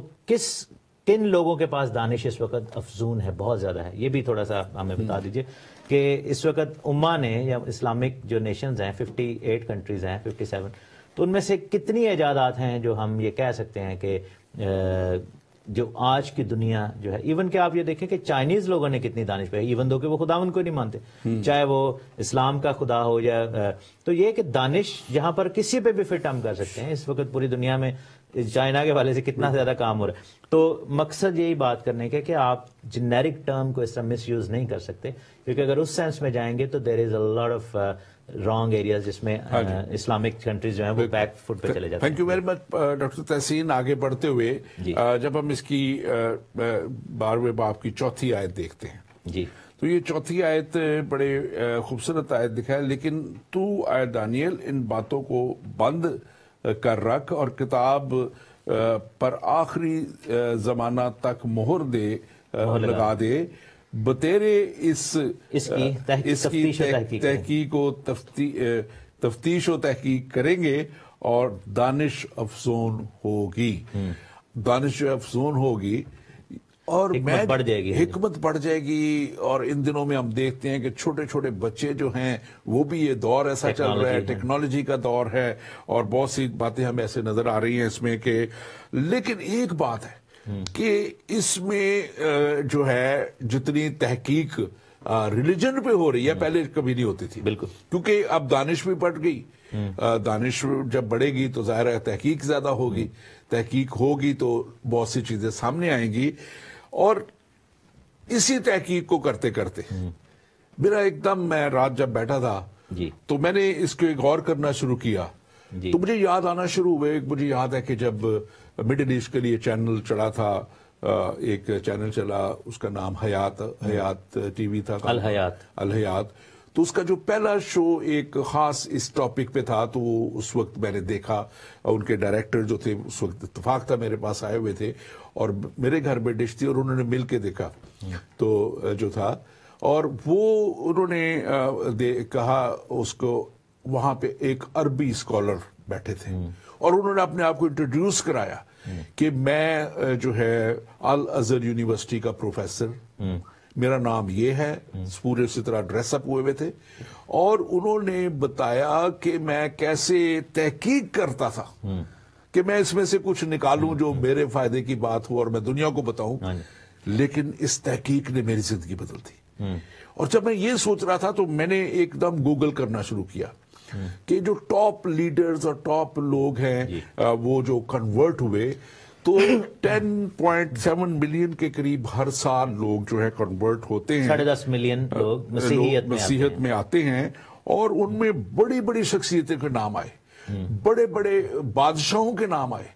کن لوگوں کے پاس دانش اس وقت افزون ہے، بہت زیادہ ہے، یہ بھی تھوڑا سا ہمیں بتا دیجئے کہ اس وقت امہ نے یا اسلامک جو نیشنز ہیں 58 کنٹریز ہیں 57، تو ان میں سے کتنی ایجادات ہیں جو ہم یہ کہہ سکتے ہیں کہ جو آج کی دنیا جو ہے، ایون کہ آپ یہ دیکھیں کہ چائنیز لوگوں نے کتنی دانش پہ، ایون دو کہ وہ خداوند کو نہیں مانتے، چاہے وہ اسلام کا خدا ہو یا تو یہ کہ دانش جہاں پر کسی پہ بھی فٹ ہم کر سکتے ہیں. اس وقت پوری دنیا میں چائنا کے والے سے کتنا زیادہ کام ہو رہا ہے. تو مقصد یہی بات کرنے کے کہ آپ جنیرک ٹرم کو اس طرح مس یوز نہیں کر سکتے، کیونکہ اگر اس سینس میں جائیں گے تو دیر از اے لاٹ آف رانگ ایریاز جس میں اسلامک کنٹریز جو ہیں وہ بیک فٹ پہ چلے جاتے ہیں. Thank you very much doctor تحسین. آگے بڑھتے ہوئے جب ہم اس کی 12ویں باب کی 4تھی آیت دیکھتے ہیں جی، تو یہ 4تھی آیت بڑے خوبصورت آیت دکھا ہے، لیکن تو اے دانیل ان باتوں کو بند کر رکھ اور کتاب پر آخری زمانہ تک مہر لگا دے، بتیرے اس کی تحقیق و تفتیش و تحقیق کریں گے اور دانش افزون ہوگی. دانش جو افزون ہوگی اور حکمت بڑھ جائے گی. اور ان دنوں میں ہم دیکھتے ہیں کہ چھوٹے چھوٹے بچے جو ہیں وہ بھی یہ دور ایسا چل رہا ہے، ٹیکنالوجی کا دور ہے، اور بہت سی باتیں ہمیں ایسے نظر آ رہی ہیں اس میں کہ، لیکن ایک بات ہے کہ اس میں جو ہے جتنی تحقیق ریلیجن پہ ہو رہی ہے پہلے کبھی نہیں ہوتی تھی. بالکل، کیونکہ اب دانش بھی بڑھ گئی. دانش جب بڑھے گی تو ظاہر ہے تحقیق زیادہ ہوگی، تحقیق ہوگی تو بہت سی چیزیں سامنے آئیں گی. اور اسی تحقیق کو کرتے کرتے میرا ایک دم، میں رات جب بیٹھا تھا تو میں نے اس کو غور کرنا شروع کیا تو مجھے یاد آنا شروع ہوئے. مجھے یاد ہے کہ جب مڈل ایسٹ کے لیے چینل چلا تھا، ایک چینل چلا، اس کا نام حیات ٹی وی تھا، الحیات. تو اس کا جو پہلا شو ایک خاص اس ٹاپک پہ تھا، تو اس وقت میں نے دیکھا. ان کے ڈائریکٹر جو تھے اس وقت اتفاق تھا میرے پاس آئے ہوئے تھے اور میرے گھر میں ڈش تھی اور انہوں نے مل کے دیکھا تو جو تھا، اور وہ انہوں نے کہا اس کو، وہاں پہ ایک عربی اسکالر بیٹھے تھے اور انہوں نے اپنے آپ کو انٹروڈیوس کرایا کہ میں جو ہے الازہر یونیورسٹی کا پروفیسر، میرا نام یہ ہے. پورے اسی طرح ڈریس اپ ہوئے تھے اور انہوں نے بتایا کہ میں کیسے تحقیق کرتا تھا کہ میں اس میں سے کچھ نکالوں جو میرے فائدے کی بات ہو اور میں دنیا کو بتاؤں. لیکن اس تحقیق نے میری زندگی بدل دی. اور جب میں یہ سوچ رہا تھا تو میں نے ایک دم گوگل کرنا شروع کیا کہ جو ٹاپ لیڈرز اور ٹاپ لوگ ہیں وہ جو کنورٹ ہوئے، تو 10.7 ملین کے قریب ہر سال لوگ جو ہے کنورٹ ہوتے ہیں. 10.5 ملین لوگ مسیحیت میں آتے ہیں، اور ان میں بڑی بڑی شخصیتوں کے نام آئے، بڑے بڑے بادشاہوں کے نام آئے.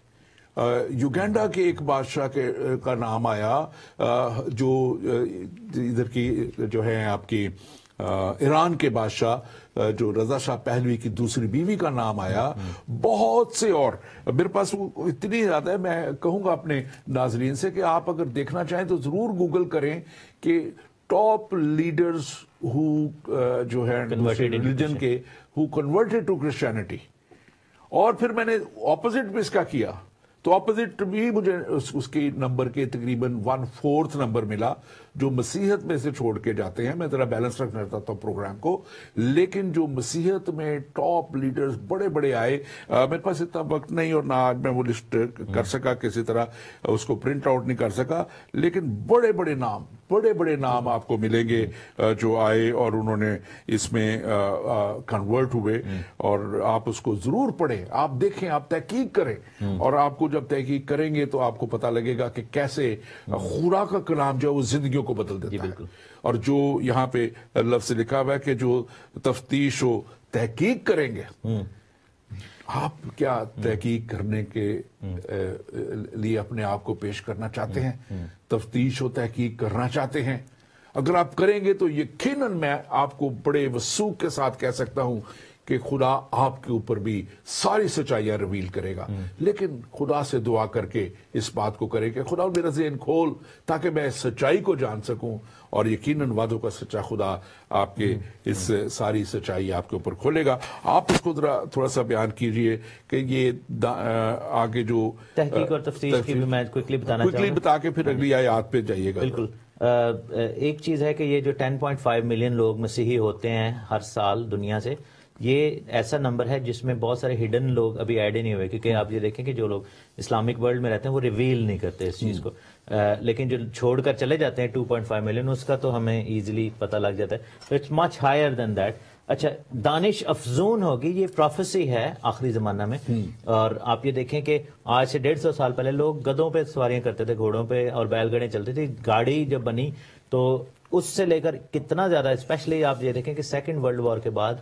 یوگینڈا کے ایک بادشاہ کا نام آیا، جو ادھر کی جو ہے آپ کی ایران کے بادشاہ جو رضا شاہ پہلوی کی دوسری بیوی کا نام آیا. بہت سے اور میرے پاس اتنی زیادہ ہے، میں کہوں گا اپنے ناظرین سے کہ آپ اگر دیکھنا چاہیں تو ضرور گوگل کریں کہ ٹاپ لیڈرز ہو جو ہے ریلیجن کے ہو کنورٹڈ ٹو کرسچینٹی. اور پھر میں نے اپوزٹ بھی اس کا کیا تو اپوزٹ بھی مجھے اس کی نمبر کے تقریباً 1/4 نمبر ملا جو مسیحت میں سے چھوڑ کے جاتے ہیں. میں ذرا بیلنس رکھنا چاہتا ہوں پروگرام کو، لیکن جو مسیحت میں ٹاپ لیڈرز بڑے بڑے آئے، میرے پاس اتنا وقت نہیں اور نہ آج میں وہ لسٹ کر سکا، کسی طرح اس کو پرنٹ آؤٹ نہیں کر سکا، لیکن بڑے بڑے نام آپ کو ملیں گے جو آئے اور انہوں نے اس میں کنورٹ ہوئے. اور آپ اس کو ضرور پڑھیں، آپ دیکھیں، آپ تحقیق کریں، اور آپ کو جب تحقیق کریں گے تو آپ کو پتہ لگے گا کہ کیسے خدا کا کلام جو ہے وہ زندگیوں کو بدل دیتا ہے. اور جو یہاں پہ لفظ لکھا ہوا ہے کہ جو تفتیش و تحقیق کریں گے، آپ کیا تحقیق کرنے کے لیے اپنے آپ کو پیش کرنا چاہتے ہیں؟ تفتیش و تحقیق کرنا چاہتے ہیں؟ اگر آپ کریں گے تو یقیناً میں آپ کو بڑے وثوق کے ساتھ کہہ سکتا ہوں کہ خدا آپ کے اوپر بھی ساری سچائیاں ریویل کرے گا. لیکن خدا سے دعا کر کے اس بات کو کرے کہ خدا میرا ذہن کھول تاکہ میں اس سچائی کو جان سکوں, اور یقیناً وعدوں کا سچا خدا آپ کے اس ساری سچائی آپ کے اوپر کھولے گا. آپ اس کو تھوڑا سا بیان کیجئے کہ یہ آگے جو تحقیق اور تفتیش کی بھی میں کوئکلی بتانا چاہوں گا, بتا کے پھر اگلی آیات پہ جائیے گا. بالکل. ایک چیز ہے کہ یہ جو 10.5 ملین لوگ مسیحی ہوتے ہیں ہر سال دنیا سے, یہ ایسا نمبر ہے جس میں بہت سارے ہڈن لوگ ابھی ایڈ ہی نہیں ہوئے, کیونکہ آپ یہ دیکھیں کہ جو لوگ اسلامک ورلڈ میں رہتے ہیں وہ ریویل نہیں کرتے اس چیز کو, لیکن جو چھوڑ کر چلے جاتے ہیں 2.5 ملین, اس کا تو ہمیں ایزیلی پتہ لگ جاتا ہے. تو it's much higher than that. اچھا, دانش افزون ہوگی, یہ پروفیسی ہے آخری زمانہ میں. اور آپ یہ دیکھیں کہ آج سے 150 سال پہلے لوگ گدھوں پہ سواریاں کرتے تھے, گھوڑوں پہ, اور بیل گاڑیاں چلتی تھی. گاڑی جب بنی تو اس سے لے کر کتنا زیادہ, اسپیشلی آپ یہ دیکھیں کہ سیکنڈ ورلڈ وار کے بعد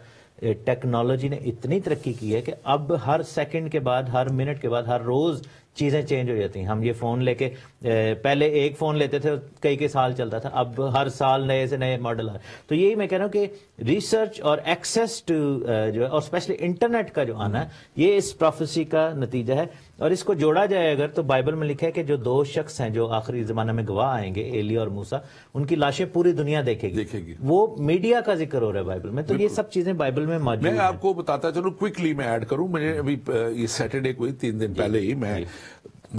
ٹیکنالوجی نے اتنی ترقی کی ہے کہ اب ہر سیکنڈ کے بعد, ہر منٹ کے بعد, ہر روز چیزیں چینج ہو جاتی ہیں. ہم یہ فون لے کے پہلے ایک فون لیتے تھے کئی سال چلتا تھا, اب ہر سال نئے سے نئے ماڈل آ رہے. تو یہی میں کہہ رہا ہوں کہ ریسرچ اور ایکسیس ٹو جو ہے, اور اسپیشلی انٹرنیٹ کا جو آنا ہے, یہ اس پروفیسی کا نتیجہ ہے. اور اس کو جوڑا جائے اگر تو بائبل میں لکھا ہے کہ جو 2 شخص ہیں جو آخری زمانہ میں گواہ آئیں گے, ایلیا اور موسیٰ, ان کی لاشیں پوری دنیا دیکھے گی. وہ میڈیا کا ذکر ہو رہا ہے بائبل میں. تو یہ سب چیزیں بائبل میں موجود ہیں. میں آپ کو بتاتا چلوں, کوئکلی میں ایڈ کروں. میں نے ابھی یہ سیٹرڈے کو 3 دن پہلے ہی میں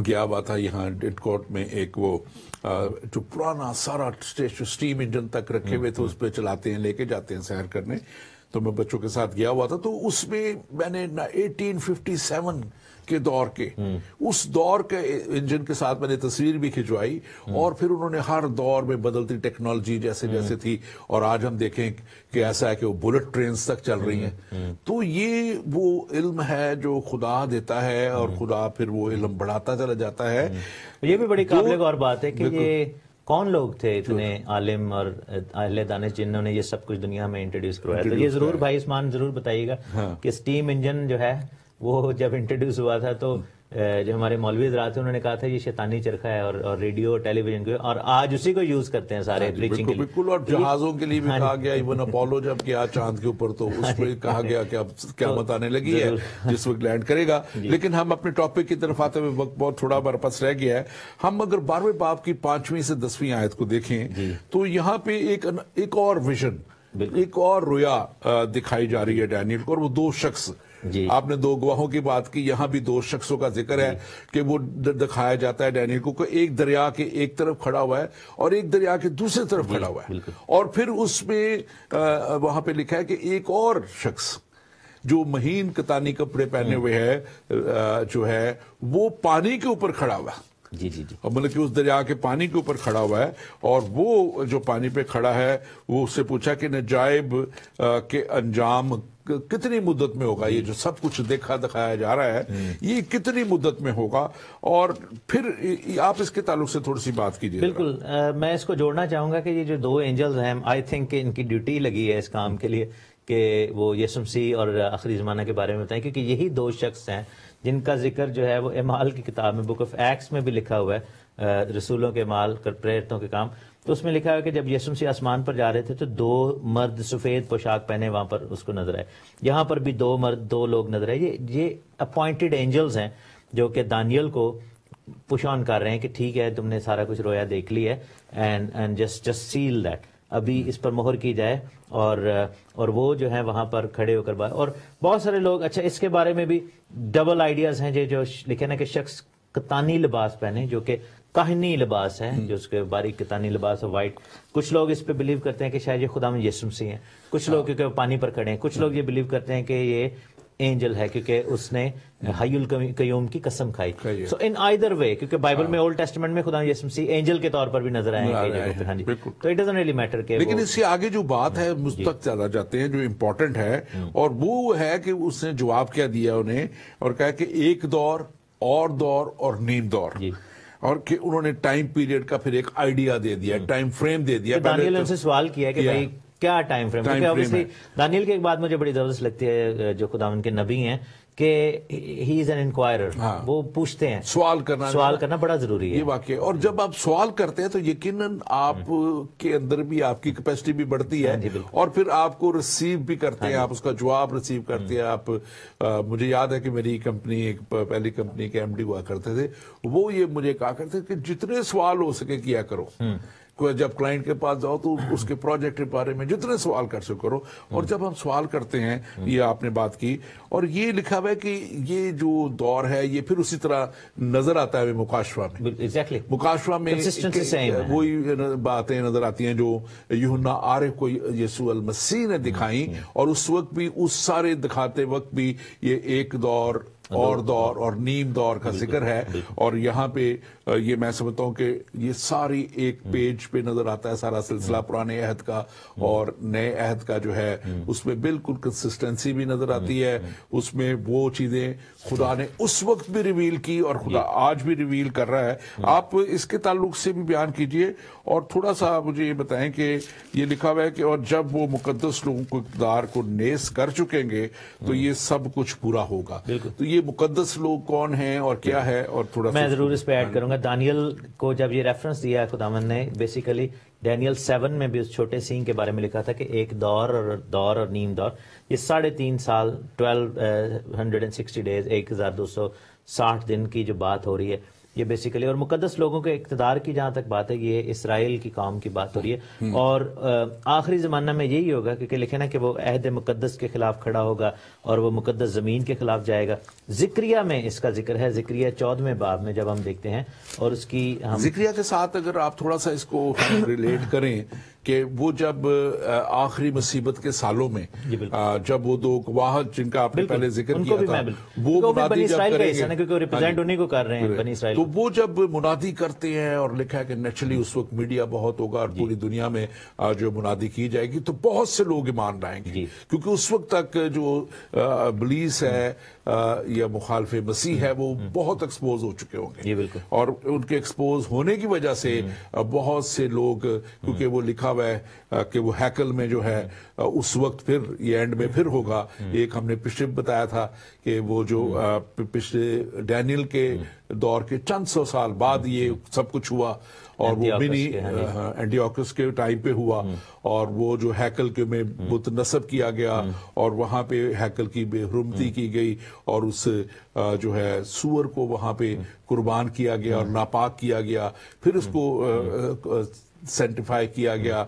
گیا ہوا تھا یہاں ڈیڈ کورٹ میں. ایک وہ جو پرانا سارا اسٹیم انجن تک رکھے ہوئے تھے, اس پہ چلاتے ہیں, لے کے جاتے ہیں سیر کرنے. تو میں بچوں کے ساتھ گیا ہوا تھا. تو اس میں نے 1857 کے دور کے اس دور کے انجن کے ساتھ میں نے تصویر بھی کھنچوائی. اور پھر انہوں نے ہر دور میں بدلتی ٹیکنالوجی جیسے جیسے تھی, اور آج ہم دیکھیں کہ ایسا ہے کہ وہ بلٹ ٹرینز تک چل رہی ہیں. تو یہ وہ علم ہے جو خدا دیتا ہے, اور خدا پھر وہ علم بڑھاتا چلا جاتا ہے. یہ بھی بڑی قابل غور بات ہے کہ یہ کون لوگ تھے اتنے عالم اور اہل دانش جنہوں نے یہ سب کچھ دنیا میں انٹروڈیوس کروایا. تو یہ ضرور بھائی عثمان ضرور بتائیے گا کہ اسٹیم انجن جو ہے وہ جب انٹروڈیوس ہوا تھا تو جو ہمارے مولوی حضرات تھے انہوں نے کہا تھا یہ شیطانی چرخہ ہے, اور ریڈیو ٹیلی ویژن کو, اور آج اسی کو یوز کرتے ہیں سارے پریچنگ کے لیے. بالکل. اور جہازوں کے لیے بھی کہا گیا, ایون اپولو جب گیا چاند کے اوپر تو اس پہ کہا گیا کہ اب قیامت آنے لگی ہے جس وقت لینڈ کرے گا. لیکن ہم اپنے ٹاپک کی طرف آتے ہوئے وقت بہت تھوڑا ہمارے پاس رہ گیا ہے. ہم اگر 12ویں باب کی 5ویں سے 10ویں آیت کو دیکھیں تو یہاں پہ ایک اور ویژن, ایک اور رویا دکھائی جا رہی ہے ڈینیل کو, اور وہ 2 شخص. آپ نے 2 گواہوں کی بات کی, یہاں بھی 2 شخصوں کا ذکر ہے کہ وہ دکھایا جاتا ہے ڈینیل کو کہ ایک دریا کے ایک طرف کھڑا ہوا ہے اور ایک دریا کے دوسری طرف کھڑا ہوا ہے. اور پھر اس میں وہاں پہ لکھا ہے کہ ایک اور شخص جو مہین کتانی کپڑے پہنے ہوئے ہے جو ہے وہ پانی کے اوپر کھڑا ہوا ہے. جی. مطلب کہ اس دریا کے پانی کے اوپر کھڑا ہوا ہے, اور وہ جو پانی پہ کھڑا ہے وہ اس سے پوچھا کہ نجائب کے انجام کتنی مدت میں ہوگا, یہ جو سب کچھ دکھایا جا رہا ہے یہ کتنی مدت میں ہوگا. اور پھر آپ اس کے تعلق سے تھوڑی سی بات کیجیے. بالکل, میں اس کو جوڑنا چاہوں گا کہ یہ جو 2 اینجلز ہیں, آئی تھنک کہ ان کی ڈیوٹی لگی ہے اس کام کے لیے کہ وہ یسوع مسیح اور آخری زمانہ کے بارے میں بتائیں, کیونکہ یہی 2 شخص ہیں جن کا ذکر جو ہے وہ اعمال کی کتاب میں, بک آف ایکٹس میں بھی لکھا ہوا ہے, رسولوں کے اعمال, پریرتوں کے کام. تو اس میں لکھا ہے کہ جب یسوع مسیح آسمان پر جا رہے تھے تو 2 مرد سفید پوشاک پہنے وہاں پر اس کو نظر آئے. یہاں پر بھی 2 مرد 2 لوگ نظر آئے. یہ اپوائنٹڈ اینجلز ہیں جو کہ دانیل کو پش آن کر رہے ہیں کہ ٹھیک ہے تم نے سارا کچھ رویا دیکھ لی ہے, اینڈ جسٹ سیل دیٹ, ابھی اس پر مہر کی جائے. اور وہ جو ہیں وہاں پر کھڑے ہو کر بات, اور بہت سارے لوگ, اچھا اس کے بارے میں بھی ڈبل آئیڈیاز ہیں جو لکھے نا کہ شخص کتانی لباس پہنے, جو کہ کاہنی لباس ہے, جو اس کے باریک کتانی لباس ہے وائٹ. کچھ لوگ اس پہ بلیو کرتے ہیں کہ شاید یہ خدا میں یسوع مسیح ہیں, کچھ لوگ کیونکہ وہ پانی پر کھڑے ہیں, کچھ لوگ یہ بلیو کرتے ہیں کہ یہ اینجل ہے کیونکہ اس نے حی القیوم کی قسم کھائی. سو ان آئیدر وے, کیونکہ بائبل میں اولڈ ٹیسٹمنٹ میں خدا یسوع مسیح اینجل کے طور پر بھی نظر آئے ہیں. ہاں جی, تو اٹ ڈزنٹ ریلی میٹر کہ, لیکن اس سے آگے جو بات ہے مجھ تک زیادہ جاتے ہیں جو امپورٹنٹ ہے, اور وہ ہے کہ اس نے جواب کیا دیا انہیں, اور کہا کہ ایک دور اور نیم دور, اور کہ انہوں نے ٹائم پیریڈ کا پھر ایک آئیڈیا دے دیا, ٹائم فریم دے دیا. دانیل نے ان سے سوال کیا کہ بھائی کیا ٹائم فریم, کیونکہ obviously دانیل کی ایک بات مجھے بڑی زبردست لگتی ہے, جو خداوند کے نبی ہیں, کہ ہی از این انکوائرر، وہ پوچھتے ہیں، سوال کرنا بڑا ضروری ہے، یہ واقعی. اور جب آپ سوال کرتے ہیں تو یقیناً آپ کے اندر بھی آپ کی کیپیسٹی بھی بڑھتی ہے، اور پھر آپ کو ریسیو بھی کرتے ہیں، آپ اس کا جواب ریسیو کرتے ہیں. آپ مجھے یاد ہے کہ میری کمپنی، ایک پہلی کمپنی کے ایم ڈی ہوا کرتے تھے، وہ یہ مجھے کہا کرتے تھے کہ جتنے سوال ہو سکے کیا کرو. جب کلائنٹ کے پاس جاؤ تو اس کے پروجیکٹ کے بارے میں جتنے سوال کر سکو کرو. اور جب ہم سوال کرتے ہیں، یہ آپ نے بات کی، اور یہ لکھا ہوا ہے کہ یہ جو دور ہے یہ پھر اسی طرح نظر آتا ہے مکاشفہ میں. مکاشفہ میں وہی باتیں نظر آتی ہیں جو یوحنا عارف کو یسوع المسیح نے دکھائیں، اور اس وقت بھی، اس سارے دکھاتے وقت بھی یہ ایک دور اور نیم دور کا ذکر ہے. اور یہاں پہ یہ میں سمجھتا ہوں کہ یہ ساری ایک پیج پہ نظر آتا ہے سارا سلسلہ پرانے عہد کا اور نئے عہد کا جو ہے، اس میں بالکل کنسسٹنسی بھی نظر آتی ہے. اس میں وہ چیزیں خدا نے اس وقت بھی ریویل کی اور خدا آج بھی ریویل کر رہا ہے. آپ اس کے تعلق سے بھی بیان کیجئے، اور تھوڑا سا مجھے یہ بتائیں کہ یہ لکھا ہوا ہے کہ اور جب وہ مقدس لوگوں کو اقتدار کو نیز کر چکیں گے تو یہ سب کچھ پورا ہوگا. تو یہ مقدس لوگ کون ہیں اور کیا ہے؟ اور تھوڑا میں ضرور اس پہ ایڈ کروں گا. دانیل کو جب یہ ریفرنس دیا خداوند نے، بیسیکلی ڈینیل 7 میں بھی اس چھوٹے سین کے بارے میں لکھا تھا کہ ایک دور اور نیم دور، یہ 3.5 سال 1260 ڈیز، 1260 دن کی جو بات ہو رہی ہے یہ بیسیکلی. اور مقدس لوگوں کے اقتدار کی جہاں تک بات ہے، یہ اسرائیل کی قوم کی بات ہو رہی ہے. اور آخری زمانہ میں یہی ہوگا، کیونکہ لکھے نا کہ وہ عہد مقدس کے خلاف کھڑا ہوگا اور وہ مقدس زمین کے خلاف جائے گا. زکریہ میں اس کا ذکر ہے، زکریہ 14ویں باب میں جب ہم دیکھتے ہیں، اور اس کی زکریہ کے ساتھ اگر آپ تھوڑا سا اس کو ریلیٹ کریں کہ وہ جب آخری مصیبت کے سالوں میں جب وہ 2 گواہ جن کا آپ نے پہلے ذکر کیا تھا، وہ منادی جب کریں گے، کیونکہ ریپرزینٹ انہیں کو کر رہے ہیں بنی اسرائیل، تو وہ جب منادی کرتے ہیں، اور لکھا ہے کہ نیچرلی اس وقت میڈیا بہت ہوگا اور پوری دنیا میں جو منادی کی جائے گی تو بہت سے لوگ ایمان لائیں گے، کیونکہ اس وقت تک جو ابلیس ہے یا مخالف مسیح ہے وہ بہت ایکسپوز ہو چکے ہوں گے. اور ان کے ایکسپوز ہونے کی وجہ سے بہت سے لوگ، کیونکہ وہ لکھا ہوا ہے کہ وہ ہیکل میں جو ہے اس وقت پھر یہ اینڈ میں پھر ہوگا. ایک ہم نے پچھلے بتایا تھا کہ وہ جو پچھلے ڈینیل کے دور کے چند سو سال بعد یہ سب کچھ ہوا، اور وہ منی اینٹیوکس کے ٹائم پہ ہوا، اور وہ جو ہیکل کے میں بت نصب کیا گیا، اور وہاں پہ ہیکل کی بے حرمتی کی گئی، اور اس جو ہے سور کو وہاں پہ قربان کیا گیا اور ناپاک کیا گیا. پھر اس کو سینٹیفائی کیا گیا،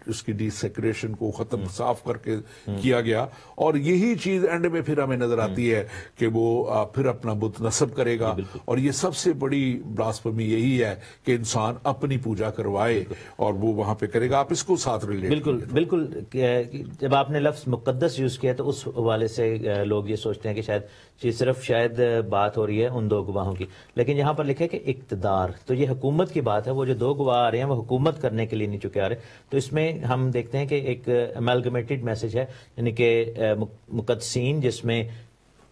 اس کی ڈی سیکریشن کو ختم صاف کر کے کیا گیا. اور یہی چیز اینڈ میں پھر ہمیں نظر آتی ہے کہ وہ پھر اپنا بت نصب کرے گا. اور یہ سب سے بڑی بلاسفمی یہی ہے کہ انسان اپنی پوجا کروائے اور وہ وہاں پہ کرے گا. آپ اس کو ساتھ ریلیٹ بالکل. جب آپ نے لفظ مقدس یوز کیا تو اس حوالے سے لوگ یہ سوچتے ہیں کہ شاید بات ہو رہی ہے ان 2 گواہوں کی، لیکن یہاں پر لکھا ہے کہ اقتدار، تو یہ حکومت کی بات ہے. وہ جو 2 گواہ آ رہے ہیں وہ حکومت کرنے کے لیے نہیں چکے آ رہے. تو اس میں ہم دیکھتے ہیں کہ ایک امیلگمیٹڈ میسج ہے، یعنی کہ مقدسین، جس میں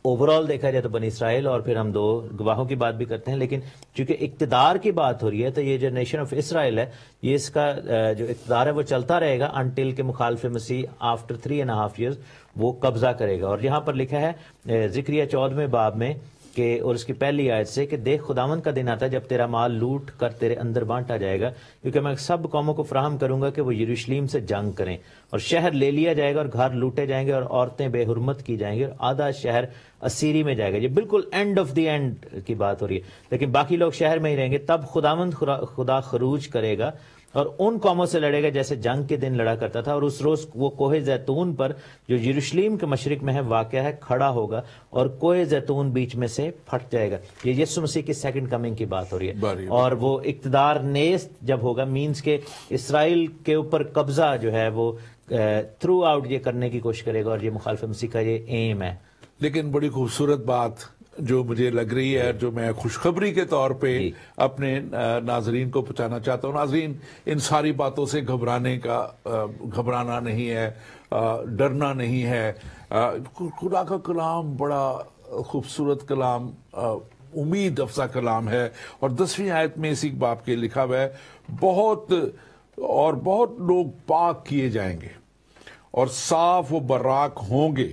اوورال دیکھا جائے تو بنی اسرائیل، اور پھر ہم 2 گواہوں کی بات بھی کرتے ہیں. لیکن چونکہ اقتدار کی بات ہو رہی ہے تو یہ جو نیشن آف اسرائیل ہے، یہ اس کا جو اقتدار ہے وہ چلتا رہے گا انٹل کہ مخالف مسیح آفٹر 3.5 years وہ قبضہ کرے گا. اور یہاں پر لکھا ہے زکریہ 14ویں باب میں کہ، اور اس کی پہلی آیت سے، کہ دیکھ خداوند کا دن آتا ہے جب تیرا مال لوٹ کر تیرے اندر بانٹا جائے گا، کیونکہ میں سب قوموں کو فراہم کروں گا کہ وہ یروشلم سے جنگ کریں، اور شہر لے لیا جائے گا اور گھر لوٹے جائیں گے اور عورتیں بے حرمت کی جائیں گے، اور آدھا شہر اسیری میں جائے گا. یہ بالکل اینڈ آف دی اینڈ کی بات ہو رہی ہے، لیکن باقی لوگ شہر میں ہی رہیں گے. تب خداوند خدا خروج کرے گا اور ان قوموں سے لڑے گا جیسے جنگ کے دن لڑا کرتا تھا، اور اس روز وہ کوہ زیتون پر جو یروشلم کے مشرق میں ہے واقع ہے کھڑا ہوگا، اور کوہ زیتون بیچ میں سے پھٹ جائے گا. یہ یسوع مسیح کی سیکنڈ کمنگ کی بات ہو رہی ہے. اور وہ اقتدار نیست جب ہوگا، مینز کہ اسرائیل کے اوپر قبضہ جو ہے وہ تھرو آؤٹ یہ کرنے کی کوشش کرے گا، اور یہ مخالف مسیح کا یہ ایم ہے. لیکن بڑی خوبصورت بات جو مجھے لگ رہی ہے، جو میں خوشخبری کے طور پہ اپنے ناظرین کو پہنچانا چاہتا ہوں. ناظرین، ان ساری باتوں سے گھبرانا نہیں ہے، ڈرنا نہیں ہے. خدا کا کلام بڑا خوبصورت کلام، امید افزا کلام ہے. اور 10ویں آیت میں اسی باب کے لکھا ہوا ہے، بہت لوگ پاک کیے جائیں گے اور صاف و براک ہوں گے،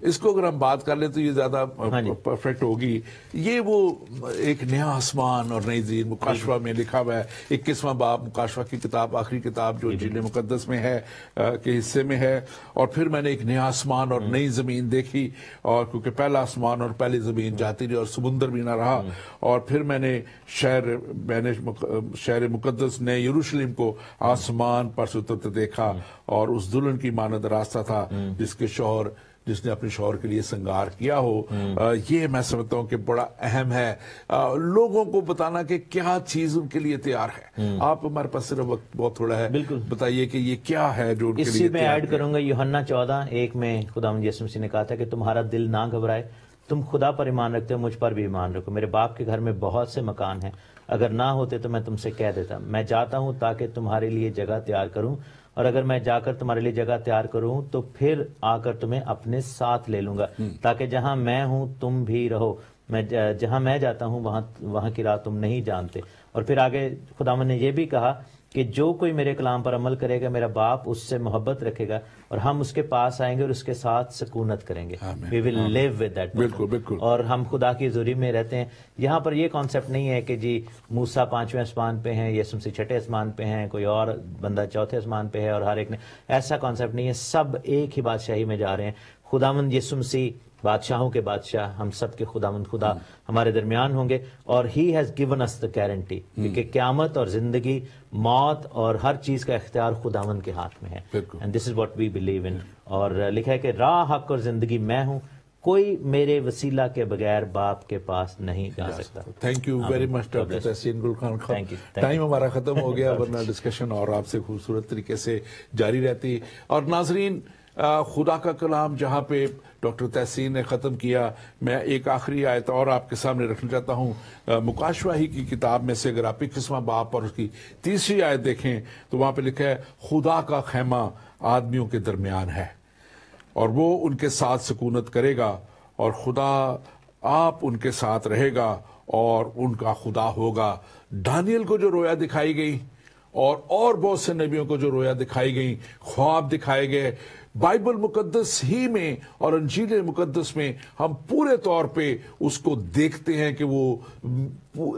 اس کو اگر ہم بات کر لیں تو یہ زیادہ پرفیکٹ ہوگی. یہ وہ ایک نیا آسمان اور نئی زمین مکاشفہ میں لکھا ہوا ہے. 21واں باب مکاشفہ کی کتاب، آخری کتاب جو انجیل مقدس میں ہے کے حصے میں ہے. اور پھر میں نے ایک نیا آسمان اور نئی زمین دیکھی، اور کیونکہ پہلا آسمان اور پہلی زمین جاتی رہی اور سمندر بھی نہ رہا. اور پھر میں نے شہر مقدس نئے یروشلم کو آسمان پر سے اترتے دیکھا، اور اس دلہن کی مانند راستہ تھا جس نے اپنے شوہر کے لیے سنگار کیا ہو. یہ میں سمجھتا ہوں کہ بڑا اہم ہے لوگوں کو بتانا کہ کیا چیز ان کے لیے تیار ہے. آپ ہمارے پاس صرف وقت بہت تھوڑا ہے، بتائیے کہ یہ کیا ہے جو ان کے لیے اسی میں ایڈ کروں گا. یوحنا 14:1 میں خداوند یسوع مسیح نے کہا تھا کہ تمہارا دل نہ گھبرائے، تم خدا پر ایمان رکھتے ہو، مجھ پر بھی ایمان رکھو. میرے باپ کے گھر میں بہت سے مکان ہیں، اگر نہ ہوتے تو میں تم سے کہہ دیتا. میں جاتا ہوں تاکہ تمہارے لیے جگہ تیار کروں، اور اگر میں جا کر تمہارے لیے جگہ تیار کروں تو پھر آ کر تمہیں اپنے ساتھ لے لوں گا، تاکہ جہاں میں ہوں تم بھی رہو. جہاں میں جاتا ہوں وہاں کی راہ تم نہیں جانتے. اور پھر آگے خداوند نے یہ بھی کہا کہ جو کوئی میرے کلام پر عمل کرے گا میرا باپ اس سے محبت رکھے گا، اور ہم اس کے پاس آئیں گے اور اس کے ساتھ سکونت کریں گے. We will live with that. بالکل. اور ہم خدا کی حضوری میں رہتے ہیں. یہاں پر یہ کانسیپٹ نہیں ہے کہ جی موسیٰ 5ویں آسمان پہ ہیں، یسوع مسیح 6 آسمان پہ ہیں، کوئی اور بندہ 4 آسمان پہ ہے اور ہر ایک نے. ایسا کانسیپٹ نہیں ہے. سب ایک ہی بادشاہی میں جا رہے ہیں. خداوند یسوع مسیح بادشاہوں کے بادشاہ، ہم سب کے خداوند خدا ہمارے درمیان ہوں گے. اور he has given us the guarantee, کیونکہ قیامت اور زندگی، موت اور ہر چیز کا اختیار خداوند کے ہاتھ میں ہے. And this is what we believe in. اور لکھا ہے کہ راہ، حق اور زندگی میں ہوں، کوئی میرے وسیلہ کے بغیر باپ کے پاس نہیں جا سکتا. Thank you very much doctor تحسین گل خان. ٹائم ہمارا ختم ہو گیا، ورنہ ڈسکشن اور آپ سے خوبصورت طریقے سے جاری رہتی. اور ناظرین، خدا کا کلام جہاں پہ ڈاکٹر تحسین نے ختم کیا، میں ایک آخری آیت اور آپ کے سامنے رکھنا چاہتا ہوں. مکاشفہ ہی کی کتاب میں سے اگر آپ 21واں باب اور اس کی 3ری آیت دیکھیں تو وہاں پہ لکھا ہے خدا کا خیمہ آدمیوں کے درمیان ہے اور وہ ان کے ساتھ سکونت کرے گا، اور خدا آپ ان کے ساتھ رہے گا اور ان کا خدا ہوگا. دانیل کو جو رویا دکھائی گئی اور بہت سے نبیوں کو جو رویا دکھائی گئی، خواب دکھائے گئے، بائبل مقدس ہی میں اور انجیل مقدس میں ہم پورے طور پہ اس کو دیکھتے ہیں کہ وہ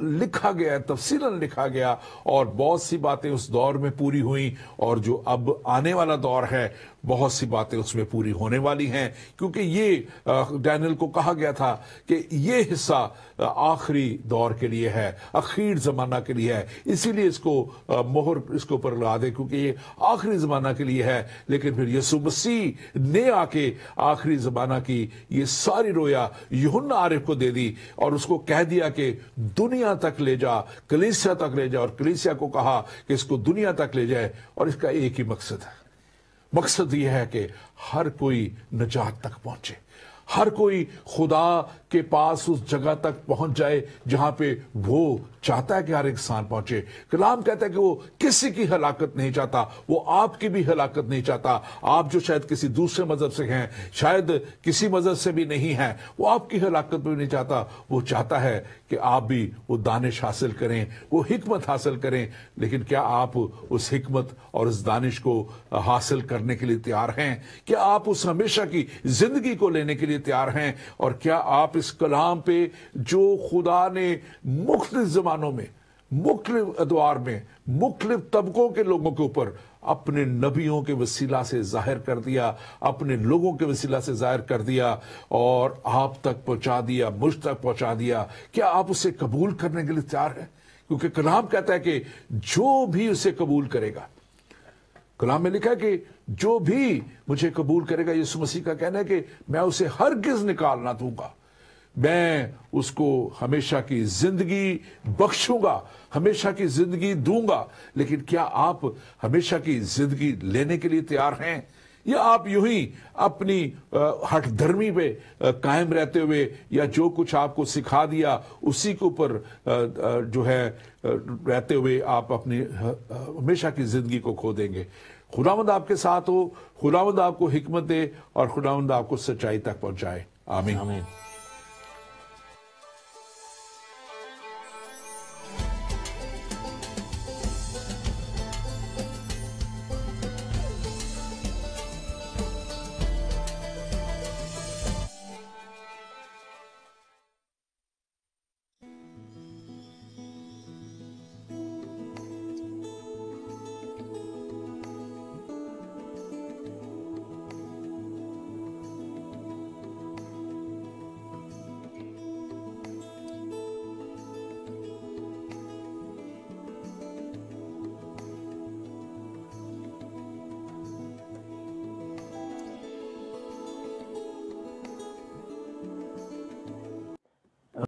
لکھا گیا، تفصیلاً لکھا گیا، اور بہت سی باتیں اس دور میں پوری ہوئیں، اور جو اب آنے والا دور ہے بہت سی باتیں اس میں پوری ہونے والی ہیں، کیونکہ یہ ڈینیل کو کہا گیا تھا کہ یہ حصہ آخری دور کے لیے ہے، اخیر زمانہ کے لیے ہے. اسی لیے اس کو مہر اس کے اوپر لگا دے، کیونکہ یہ آخری زمانہ کے لیے ہے. لیکن پھر یسوع مسیح نے آ کے آخری زمانہ کی یہ ساری رویا یوحنا عارف کو دے دی، اور اس کو کہہ دیا کہ دنیا تک لے جا، کلیسیا تک لے جا، اور کلیسیا کو کہا کہ اس کو دنیا تک لے جائے. اور اس کا ایک ہی مقصد ہے، مقصد یہ ہے کہ ہر کوئی نجات تک پہنچے، ہر کوئی خدا کے پاس اس جگہ تک پہنچ جائے جہاں پہ وہ چاہتا ہے کہ ہر ایک انسان پہنچے. کلام کہتا ہے کہ وہ کسی کی ہلاکت نہیں چاہتا، وہ آپ کی بھی ہلاکت نہیں چاہتا. آپ جو شاید کسی دوسرے مذہب سے ہیں، شاید کسی مذہب سے بھی نہیں ہیں، وہ آپ کی ہلاکت بھی نہیں چاہتا. وہ چاہتا ہے کہ آپ بھی وہ دانش حاصل کریں، وہ حکمت حاصل کریں. لیکن کیا آپ اس حکمت اور اس دانش کو حاصل کرنے کے لیے تیار ہیں؟ کیا آپ اس ہمیشہ کی زندگی کو لینے کے لیے تیار ہیں؟ اور کیا آپ اس کلام پہ جو خدا نے مختلف زمانوں میں، مختلف ادوار میں، مختلف طبقوں کے لوگوں کے اوپر اپنے نبیوں کے وسیلہ سے ظاہر کر دیا، اپنے لوگوں کے وسیلہ سے ظاہر کر دیا اور آپ تک پہنچا دیا، مجھ تک پہنچا دیا، کیا آپ اسے قبول کرنے کے لیے تیار ہیں؟ کیونکہ کلام کہتا ہے کہ جو بھی اسے قبول کرے گا، کلام میں لکھا ہے کہ جو بھی مجھے قبول کرے گا، یسوع مسیح کا کہنا ہے کہ میں اسے ہرگز نکال نہ دوں گا، میں اس کو ہمیشہ کی زندگی بخشوں گا، ہمیشہ کی زندگی دوں گا. لیکن کیا آپ ہمیشہ کی زندگی لینے کے لیے تیار ہیں، یا آپ یوں ہی اپنی ہٹ دھرمی پہ قائم رہتے ہوئے، یا جو کچھ آپ کو سکھا دیا اسی کے اوپر جو ہے رہتے ہوئے آپ اپنی ہمیشہ کی زندگی کو کھو دیں گے؟ خداوند آپ کے ساتھ ہو، خداوند آپ کو حکمت دے، اور خداوند آپ کو سچائی تک پہنچائے. آمین.